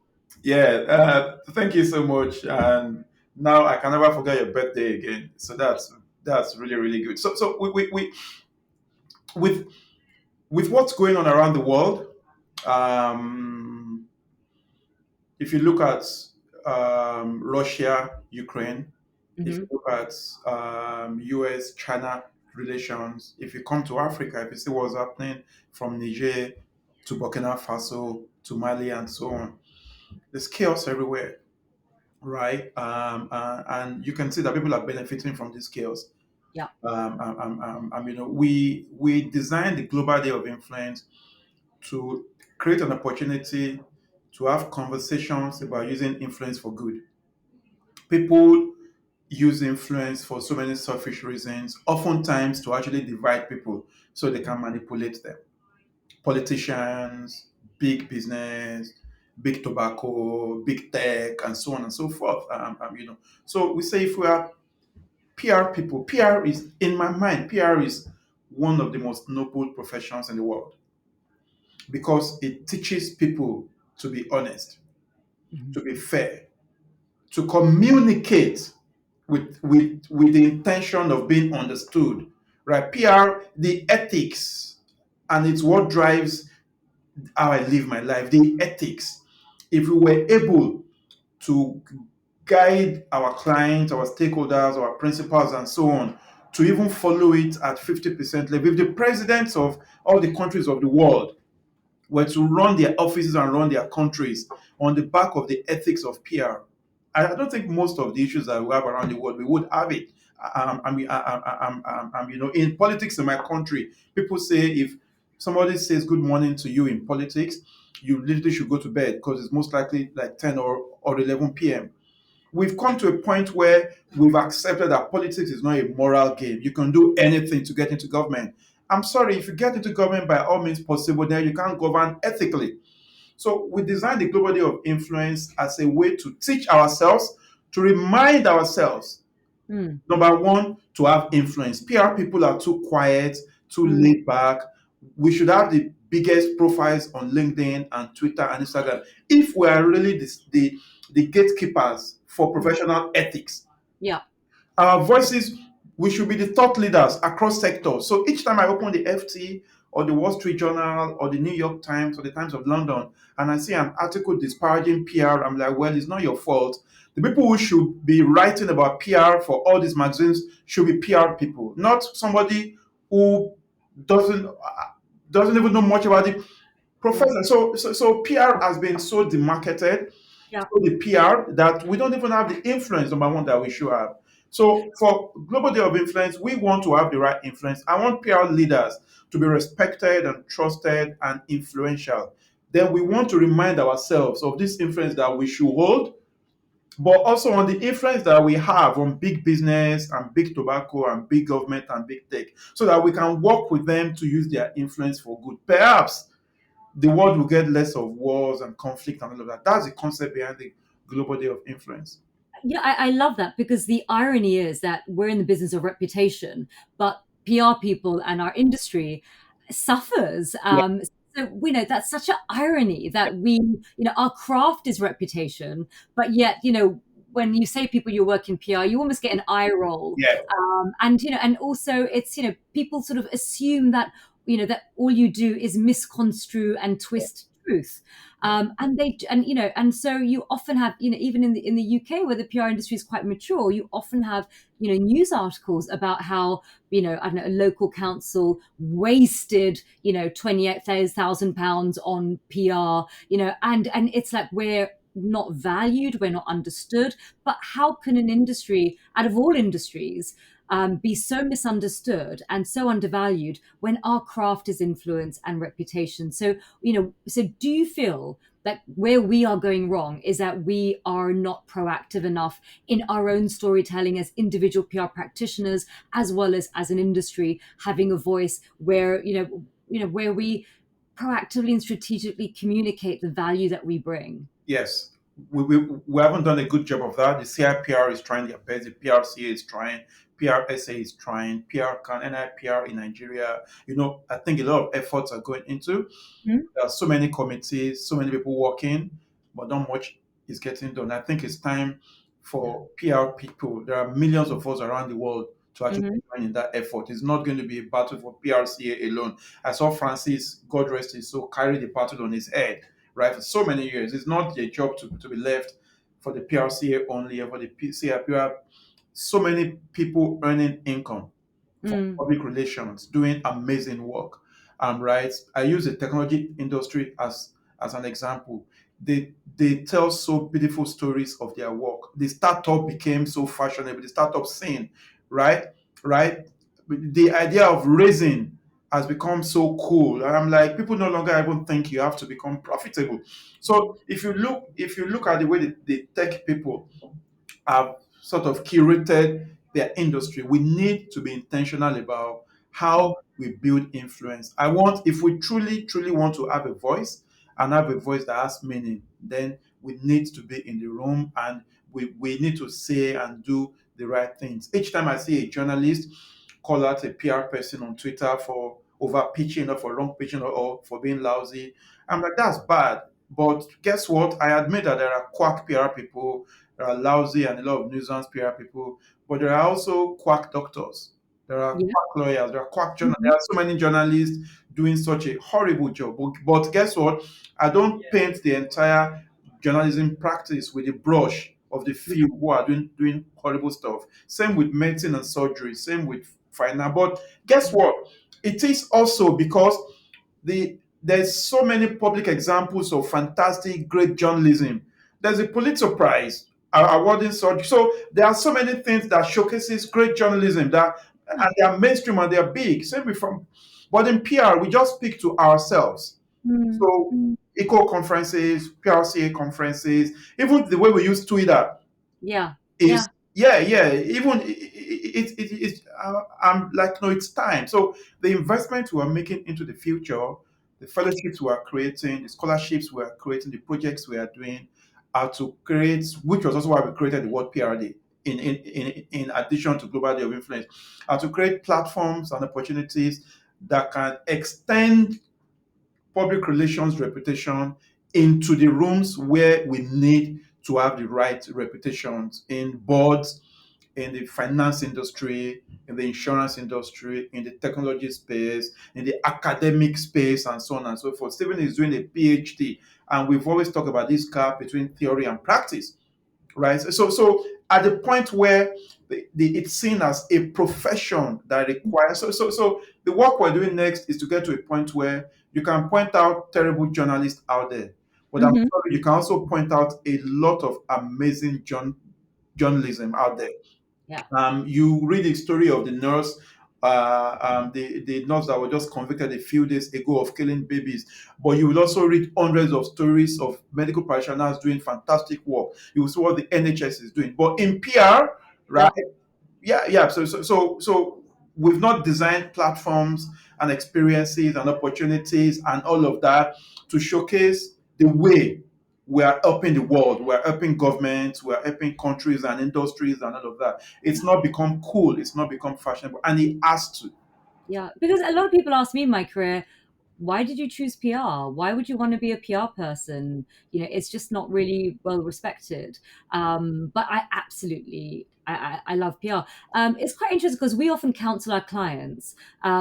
Yeah, thank you so much. And now I can never forget your birthday again. So that's really, really good. So we with what's going on around the world, um, if you look at Russia, Ukraine, if you Hmm. look at US China relations, if you come to Africa, if you see what's happening from Niger to Burkina Faso to Mali and so on, there's chaos everywhere, right? And you can see that people are benefiting from this chaos. Yeah. We designed the Global Day of Influence to create an opportunity to have conversations about using influence for good. People use influence for so many selfish reasons, oftentimes to actually divide people so they can manipulate them. Politicians, big business, big tobacco, big tech, and so on and so forth. So we say if we are PR people, PR is, in my mind, PR is one of the most noble professions in the world because it teaches people to be honest, Hmm. to be fair, to communicate with the intention of being understood. Right? PR, the ethics, and it's what drives how I live my life. The ethics. If we were able to guide our clients, our stakeholders, our principals, and so on, to even follow it at 50% level, if the presidents of all the countries of the world were to run their offices and run their countries on the back of the ethics of PR, I don't think most of the issues that we have around the world we would have it. In politics in my country, people say if somebody says good morning to you in politics, you literally should go to bed because it's most likely like 10 or 11 p.m. We've come to a point where we've accepted that politics is not a moral game. You can do anything to get into government. I'm sorry, if you get into government by all means possible, then you can't govern ethically. So we designed the Global Day of Influence as a way to teach ourselves, to remind ourselves, Mm. number one, to have influence. PR people are too quiet, too Mm. laid back. We should have the biggest profiles on LinkedIn and Twitter and Instagram if we are really the gatekeepers for Mm. professional ethics. Yeah. Our voices, we should be the thought leaders across sectors. So each time I open the FT or the Wall Street Journal or the New York Times or the Times of London and I see an article disparaging PR, I'm like, well, it's not your fault. The people who should be writing about PR for all these magazines should be PR people, not somebody who doesn't doesn't even know much about the Mm. profession. So PR has been so demarketed, Yeah. so the PR, that we don't even have the influence, number one, that we should have. So for Global Day of Influence, we want to have the right influence. I want PR leaders to be respected and trusted and influential. Then we want to remind ourselves of this influence that we should hold, but also on the influence that we have on big business and big tobacco and big government and big tech, so that we can work with them to use their influence for good. Perhaps the world will get less of wars and conflict and all of that. That's the concept behind the Global Day of Influence. Yeah, I love that because the irony is that we're in the business of reputation, but PR people and our industry suffers. Yeah. So we know that's such an irony that our craft is reputation, but yet, when you say people you work in PR, you almost get an eye roll. Yeah. And also it's, people sort of assume that, that all you do is misconstrue and twist truth. And so you often have, even in the UK where the PR industry is quite mature, you often have, news articles about how, I don't know, a local council wasted, £28,000 on PR, and it's like we're not valued, we're not understood. But how can an industry, out of all industries, be so misunderstood and so undervalued when our craft is influence and reputation? So do you feel that where we are going wrong is that we are not proactive enough in our own storytelling as individual PR practitioners, as well as an industry having a voice where, where we proactively and strategically communicate the value that we bring? Yes. We haven't done a good job of that. The CIPR is trying their best. The PRCA is trying. PRSA is trying. PRCAN, NIPR in Nigeria. I think a lot of efforts are going into. Hmm? There are so many committees, so many people working, but not much is getting done. I think it's time Yeah. for PR people. There are millions of us around the world to actually Hmm. join in that effort. It's not going to be a battle for PRCA alone. I saw Francis, God rest his soul, carry the battle on his head, right, for so many years. It's not a job to be left for the PRCA only or for the PCA. You have so many people earning income from Mm. public relations, doing amazing work. Right. I use the technology industry as an example. They tell so beautiful stories of their work. The startup became so fashionable. The startup scene, right, right. The idea of raising has become so cool, and I'm like, people no longer even think you have to become profitable. So if you look at the way the tech people have sort of curated their industry, we need to be intentional about how we build influence. If we truly, truly want to have a voice and have a voice that has meaning, then we need to be in the room and we need to say and do the right things. Each time I see a journalist call out a PR person on Twitter for over pitching or for wrong pitching or for being lousy, I'm like, that's bad. But guess what? I admit that there are quack PR people, there are lousy and a lot of nuisance PR people, but there are also quack doctors. There are Yeah. quack lawyers. There are quack journalists. There Hmm. are so many journalists doing such a horrible job. But guess what? I don't paint the entire journalism practice with the brush of the few who are doing horrible stuff. Same with medicine and surgery. Same with finance. But guess what? It is also because there's so many public examples of fantastic, great journalism. There's a Pulitzer Prize awarding such. So there are so many things that showcases great journalism that and they are mainstream and they are big. Same with from, but in PR we just speak to ourselves. Mm. So eco conferences, PRCA conferences, even the way we use Twitter Yeah. is Yeah. yeah. Even it's I'm like, no, it's time. So the investment we are making into the future, the fellowships we are creating, the scholarships we are creating, the projects we are doing, are to create, which was also why we created the word PRD. In addition to Global Day of Influence, are to create platforms and opportunities that can extend public relations reputation into the rooms where we need to have the right reputations in boards, in the finance industry, in the insurance industry, in the technology space, in the academic space, and so on and so forth. Stephen is doing a PhD, and we've always talked about this gap between theory and practice, right? So at the point where it's seen as a profession that requires, so the work we're doing next is to get to a point where you can point out terrible journalists out there, but I'm Hmm. sorry, you can also point out a lot of amazing journalism out there. Yeah. You read the story of the nurse, the nurse that was just convicted a few days ago of killing babies. But you will also read hundreds of stories of medical practitioners doing fantastic work. You will see what the NHS is doing. But in PR, right? Yeah. Yeah. So we've not designed platforms and experiences and opportunities and all of that to showcase the way we are helping the world, we are helping governments, we are helping countries and industries and all of that. It's not become cool, it's not become fashionable, and it has to. Yeah, because a lot of people ask me in my career, why did you choose PR? Why would you want to be a PR person? It's just not really well respected. But I absolutely, I love PR. It's quite interesting because we often counsel our clients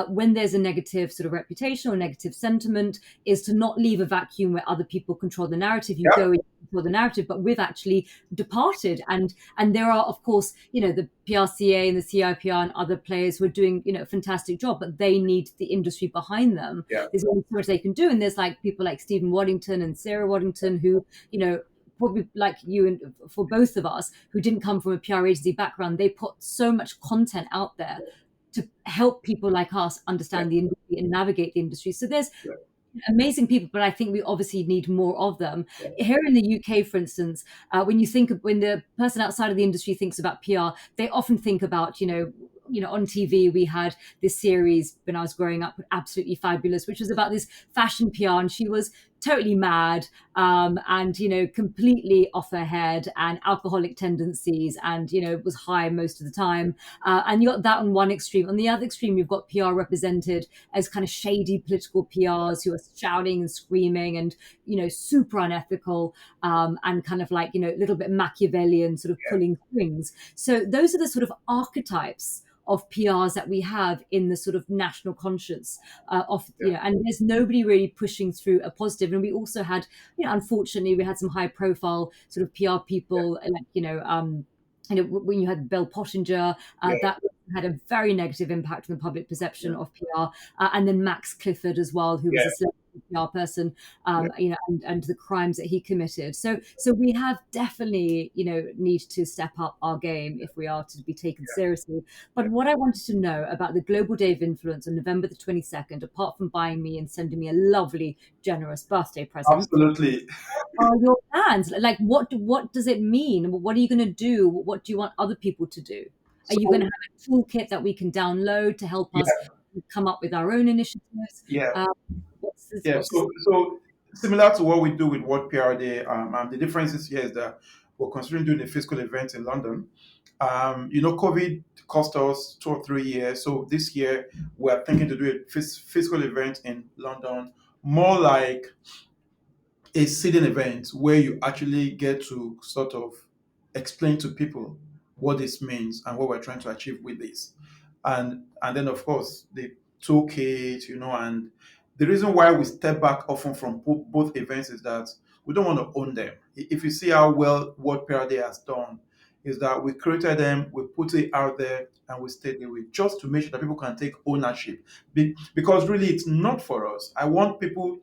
when there's a negative sort of reputation or negative sentiment, is to not leave a vacuum where other people control the narrative. You Yeah, go in for the narrative, but we've actually departed, and there are, of course, the PRCA and the CIPR and other players who are doing, a fantastic job, but they need the industry behind them. yeah, There's only so much they can do, and there's like people like Stephen Waddington and Sarah Waddington who, probably like you and for both of us who didn't come from a PR agency background, they put so much content out there to help people like us yeah, understand the industry and navigate the industry. So there's yeah, amazing people, but I think we obviously need more of them. yeah, Here in the UK, for instance, when the person outside of the industry thinks about PR, they often think about, on TV, we had this series when I was growing up, absolutely fabulous, which was about this fashion PR, and she was totally mad, and completely off her head, and alcoholic tendencies, and was high most of the time. And you got that on one extreme. On the other extreme, you've got PR represented as kind of shady political PRs who are shouting and screaming and super unethical, and kind of like a little bit Machiavellian, sort of Yeah. pulling strings. So those are the sort of archetypes of PRs that we have in the sort of national conscience, of Yeah. and there's nobody really pushing through a positive. And we also had, unfortunately, we had some high profile sort of PR Yeah. people, like when you had Bill Pottinger, Yeah. that had a very negative impact on the public perception Yeah. of PR, and then Max Clifford as well, who was Yeah. a celebrity PR person, Yeah. and the crimes that he committed. So we have definitely, need to step up our game if we are to be taken seriously. Yeah. But what I wanted to know about the Global Day of Influence on November the 22nd, apart from buying me and sending me a lovely, generous birthday present, Absolutely. are your plans? Like, what does it mean? What are you going to do? What do you want other people to do? Are you going to So have a toolkit that we can download to help us yeah. come up with our own initiatives? Yeah. Um, what's this? Yeah, What's so similar to what we do with World PR Day, the difference here is that we're considering doing a physical event in London. COVID cost us 2 or 3 years, so this year we are thinking to do a physical event in London, more like a sitting event where you actually get to sort of explain to people what this means and what we're trying to achieve with this. And then of course the toolkit, and the reason why we step back often from both events is that we don't want to own them. If you see how well what Day has done, is that we created them, we put it out there, and we stayed there with just to make sure that people can take ownership. Because really it's not for us. I want people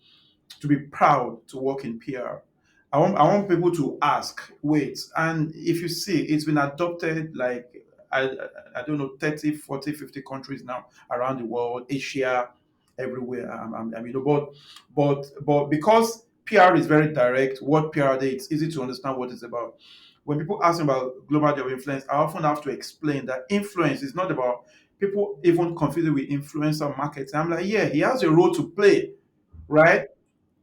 to be proud to work in PR. I want people to ask, wait, and if you see, it's been adopted like, I don't know, 30, 40, 50 countries now around the world, Asia, everywhere. But because PR is very direct, what PR Day, it's easy to understand what it's about. When people ask me about global day of influence, I often have to explain that influence is not about people even confuse it with influencer marketing. I'm like, yeah, he has a role to play, right?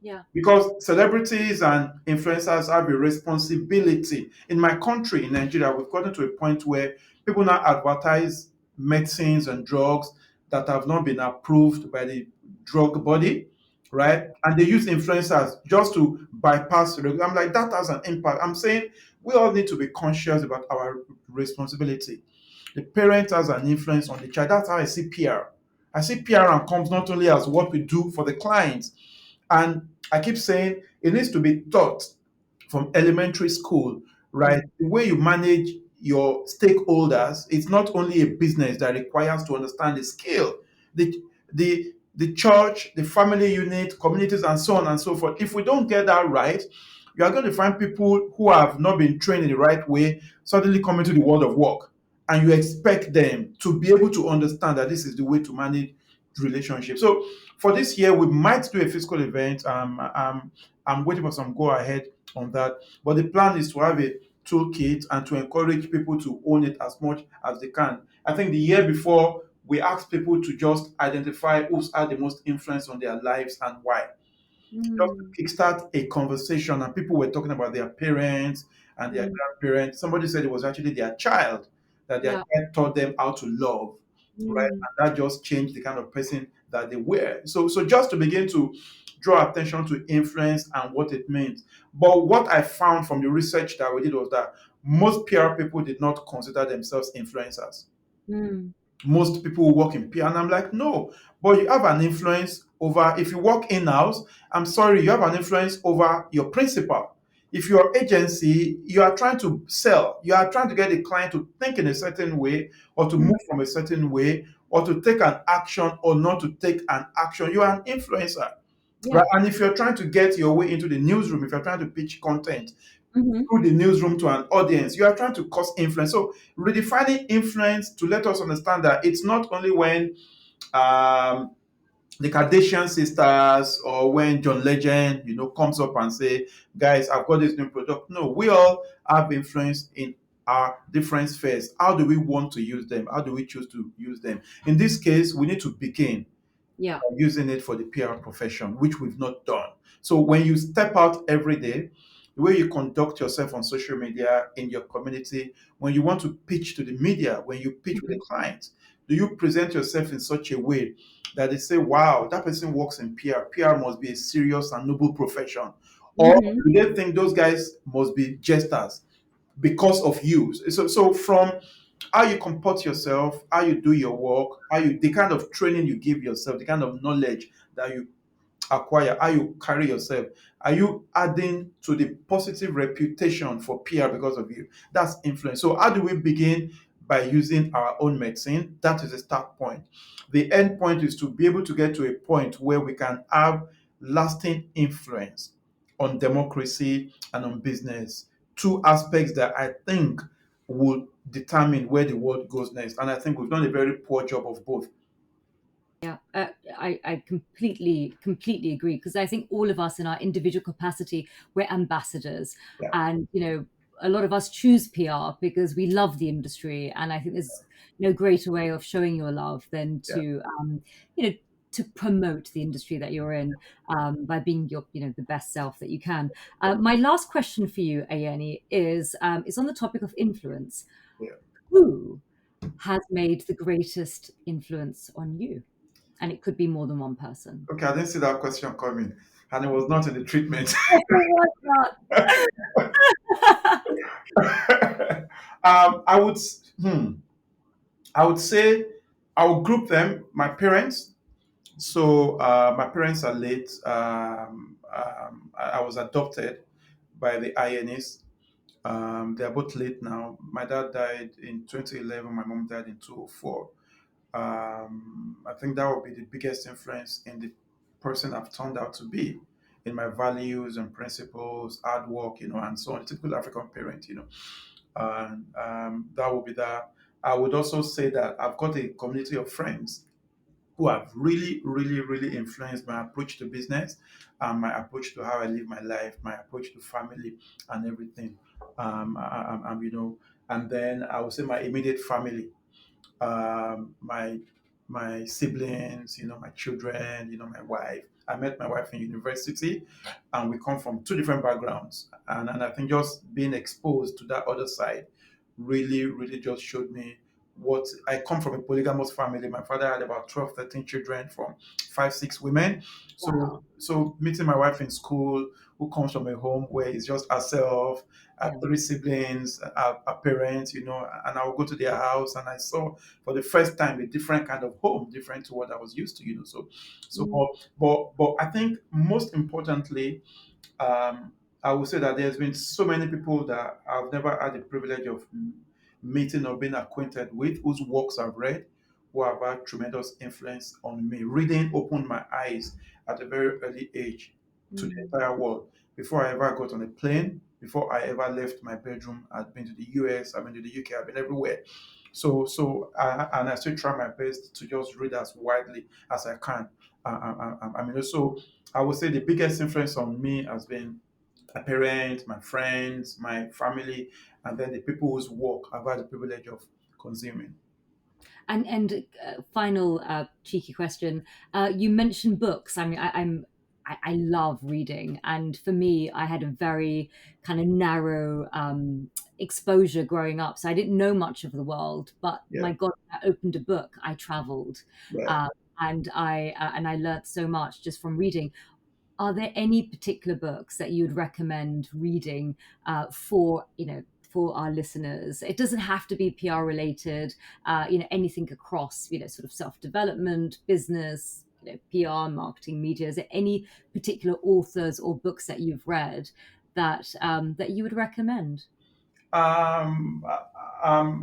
Yeah. Because celebrities and influencers have a responsibility. In my country, in Nigeria, we've gotten to a point where people now advertise medicines and drugs that have not been approved by the drug body, right? And they use influencers just to bypass I'm like, that has an impact. I'm saying we all need to be conscious about our responsibility. The parent has an influence on the child. That's how I see PR. I see PR and comes not only as what we do for the clients, and I keep saying it needs to be taught from elementary school, right? Mm. The way you manage your stakeholders, it's not only a business that requires to understand the scale, the the church, the family unit, communities, and so on and so forth. If we don't get that right, you are going to find people who have not been trained in the right way suddenly come into the world of work, and you expect them to be able to understand that this is the way to manage relationships. So for this year, we might do a physical event. I'm waiting for some go ahead on that. But the plan is to have a toolkit and to encourage people to own it as much as they can. I think the year before, we asked people to just identify who's had the most influence on their lives and why, just Mm. to kickstart a conversation. And people were talking about their parents and their Mm. grandparents. Somebody said it was actually their child, that their Yeah. child taught them how to love, right? Mm. And that just changed the kind of person that they were. So just to begin to draw attention to influence and what it means. But what I found from the research that we did was that most PR people did not consider themselves influencers. Mm. Most people who work in PR, and I'm like, no, but you have an influence over, if you work in-house, I'm sorry, you have an influence over your principal. If your agency, you are trying to sell, you are trying to get a client to think in a certain way, or to Mm. move from a certain way, or to take an action or not to take an action, you are an influencer, Yeah. right? And if you're trying to get your way into the newsroom, if you're trying to pitch content Hmm. through the newsroom to an audience, you are trying to cause influence. So redefining influence to let us understand that it's not only when um, the Kardashian sisters or when John Legend, comes up and say, "Guys, I've got this new product." No, we all have influence in our different spheres. How do we want to use them? How do we choose to use them? In this case, we need to begin Yeah. using it for the PR profession, which we've not done. So when you step out every day, the way you conduct yourself on social media, in your community, when you want to pitch to the media, when you pitch with a Mhm. client, do you present yourself in such a way that they say, wow, that person works in PR. PR must be a serious and noble profession. Or Mhm. do they think those guys must be jesters because of you? So from how you comport yourself, how you do your work, the kind of training you give yourself, the kind of knowledge that you acquire, how you carry yourself, are you adding to the positive reputation for PR because of you? That's influence. So how do we begin? By using our own medicine. That is the start point. The end point is to be able to get to a point where we can have lasting influence on democracy and on business. Two aspects that I think will determine where the world goes next. And I think we've done a very poor job of both. Yeah, I completely agree, because I think all of us in our individual capacity, we're ambassadors. Yeah, And, a lot of us choose PR because we love the industry. And I think there's no greater way of showing your love than yeah, you know, to promote the industry that you're in, by being the best self that you can. My last question for you, Ayeni, is on the topic of influence. yeah. Who has made the greatest influence on you? And it could be more than one person. Okay, I didn't see that question coming, and it was not in the treatment. Why not? I would, I would say, I would group them. My parents. So my parents are late. I was adopted by the Ayenis. They are both late now. My dad died in 2011. My mom died in 2004. I think that would be the biggest influence in the person I've turned out to be, in my values and principles, hard work, and so on. A typical African parent, and that would be that. I would also say that I've got a community of friends who have really, really, really influenced my approach to business, my approach to how I live my life, my approach to family, and everything. And then I would say my immediate family, my siblings, my children, my wife. I met my wife in university, and we come from two different backgrounds. And I think just being exposed to that other side really, really just showed me what I come from. A polygamous family. My father had about 12, 13 children from five, six women. So, Wow. so meeting my wife in school, who comes from a home where it's just herself, Yeah. three siblings, a parents, and I would go to their house, and I saw for the first time a different kind of home, different to what I was used to, So, Mm. but I think most importantly, um, I would say that there's been so many people that I've never had the privilege of meeting or being acquainted with, whose works I've read, who have had tremendous influence on me. Reading opened my eyes at a very early age to the Mm. entire world. Before I ever got on a plane, before I ever left my bedroom, I'd been to the US, I've been to the UK, I've been everywhere. And I still try my best to just read as widely as I can. So I would say the biggest influence on me has been my parents, my friends, my family, and then the people whose work I've had the privilege of consuming. And final cheeky question: you mentioned books. I mean, I love reading, and for me, I had a very kind of narrow exposure growing up, so I didn't know much of the world. But Yeah, my God, I opened a book, I travelled, yeah. uh, and I learnt so much just from reading. Are there any particular books that you'd recommend reading for our listeners? It doesn't have to be PR related. Anything across sort of self development, business, PR, marketing, media. Is there any particular authors or books that you've read that you would recommend? Um, I'm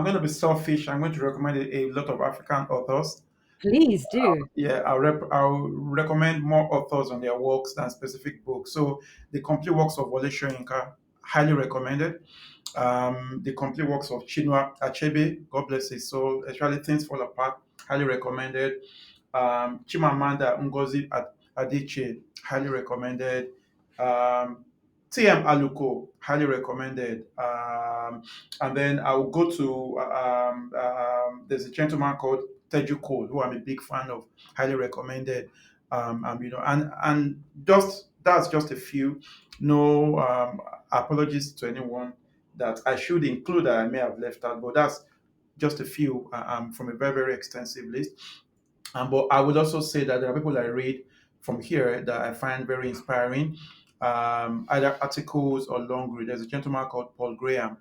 going to be selfish. I'm going to recommend a lot of African authors. Please do. Yeah, I'll recommend more authors on their works than specific books. So the complete works of Wole Soyinka, highly recommended. The complete works of Chinua Achebe, God bless his soul, especially Things Fall Apart, highly recommended. Chimamanda Ngozi Adichie, highly recommended. Um, TM Aluko, highly recommended. And then I will go to, there's a gentleman called Teju Cole, who I'm a big fan of, highly recommended. and just that's just a few. No apologies to anyone that I should include that I may have left out, but that's just a few from a very, very extensive list. But I would also say that there are people I read from here that I find very inspiring, either articles or long read. There's a gentleman called Paul Graham,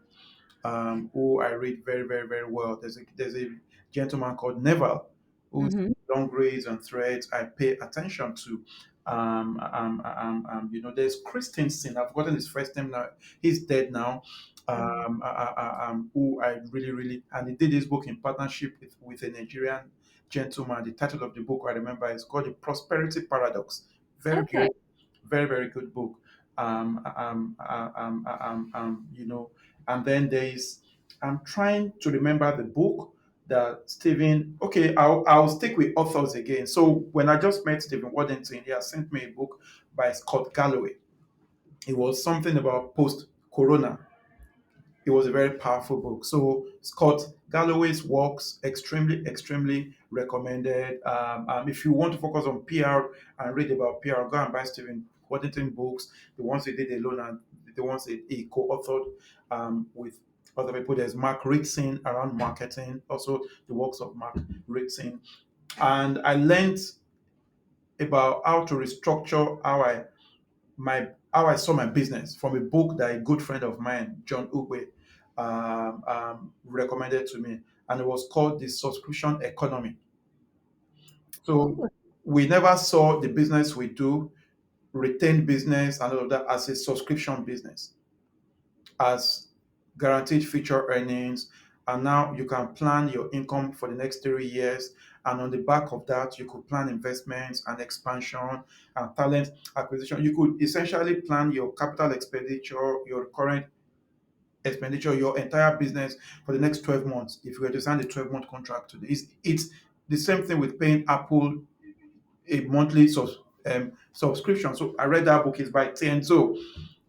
who I read very, very, very well. There's a gentleman called Neville, whose Hmm. long reads and threads I pay attention to. There's Christensen. I've forgotten his first name now. He's dead now. Who I really, really, and he did this book in partnership with a Nigerian gentleman. The title of the book I remember is called The Prosperity Paradox. Very, Okay. very, very, very good book. You know, and then there's, I'm trying to remember the book that Stephen, okay, I'll stick with authors again. So when I just met Stephen Waddington, he has sent me a book by Scott Galloway. It was something about post corona. It was a very powerful book. So Scott Galloway's works extremely, extremely recommended. If you want to focus on PR and read about PR, go and buy Stephen Waddington books. The ones he did alone and the ones he co-authored with other people. There's Mark Ritson around marketing, also the works of Mark Ritson. And I learned about how to restructure how I saw my business from a book that a good friend of mine, John Ugbe, recommended to me, and it was called The Subscription Economy. So Oh, we never saw the business we do, retained business, and all of that as a subscription business, as guaranteed future earnings. And now you can plan your income for the next 3 years. And on the back of that, you could plan investments and expansion and talent acquisition. You could essentially plan your capital expenditure, your current expenditure, your entire business for the next 12 months. If you were to sign a 12-month contract today, it's the same thing with paying Apple a monthly subscription. So I read that book, it's by Tienzo,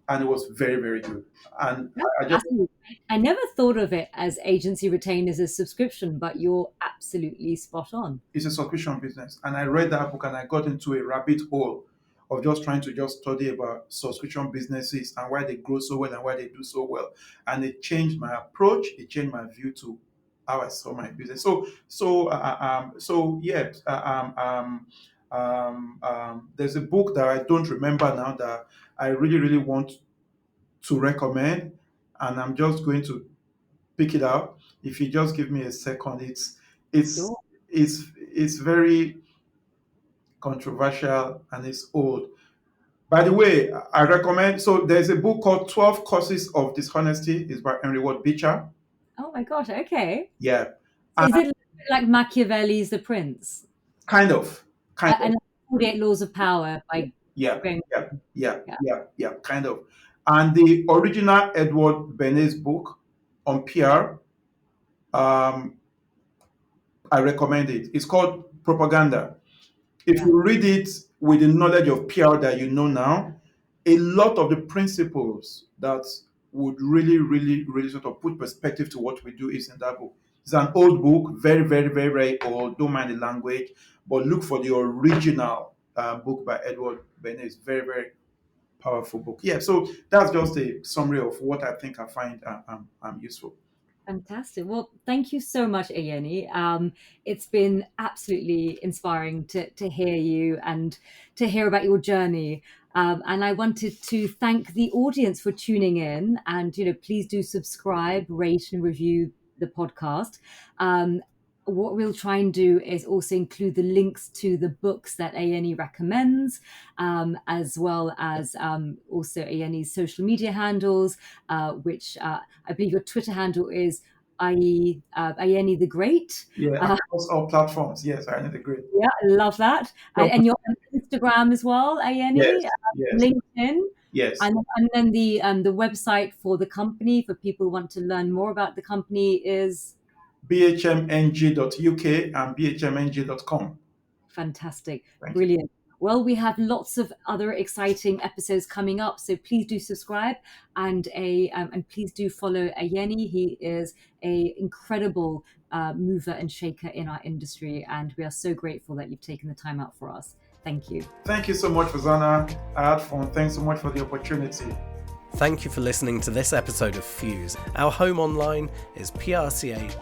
and it was very, very good. And that's I just fascinating. I never thought of it as agency retained as a subscription, but you're absolutely spot on. it's a subscription business. And I read that book and I got into a rabbit hole of just trying to just study about subscription businesses and why they grow so well and why they do so well. And it changed my approach. It changed my view to how I saw my business. So yeah. There's a book that I don't remember now that I really, really want to recommend, and I'm just going to pick it up. If you just give me a second, it's Sure. it's very controversial and it's old. By the way, I recommend. So there's a book called 12 Causes of Dishonesty. It's by Henry Ward Beecher. Oh my gosh. Okay. Yeah, So and is it like Machiavelli's The Prince kind of, kind of. and 48 Laws of Power by Yeah, Graham? Yeah. kind of. And the original Edward Bernays book on PR, um, I recommend it. It's called Propaganda. If Yeah. you read it with the knowledge of PR that you know now, a lot of the principles that would really, really, really sort of put perspective to what we do is in that book. It's an old book, very, very, very, very old. Don't mind the language, but look for the original book by Edward Bernays. Very, very powerful book. Yeah, so that's just a summary of what I think I find useful. Fantastic. Well, thank you so much, Ayeni. It's been absolutely inspiring to hear you and to hear about your journey. And I wanted to thank the audience for tuning in. And please do subscribe, rate, and review the podcast. Um, what we'll try and do is also include the links to the books that Ayeni recommends, as well as also Ayeni's social media handles, which I believe your Twitter handle is Ayeni the Great. Yeah, Uh, across all platforms. Yes, I agree. yeah, I love that. And you're on Instagram as well, Yes, Ayeni, yes, LinkedIn, yes. and then the website for the company for people who want to learn more about the company is bhmng.uk and bhmng.com. fantastic. Thank you. Brilliant. Well, we have lots of other exciting episodes coming up, so please do subscribe and please do follow Ayeni. He is a incredible mover and shaker in our industry. And we are so grateful that you've taken the time out for us. Thank you. Thank you so much, Farzana. I had fun. Thanks so much for the opportunity. Thank you for listening to this episode of Fuse. Our home online is prca.org.uk.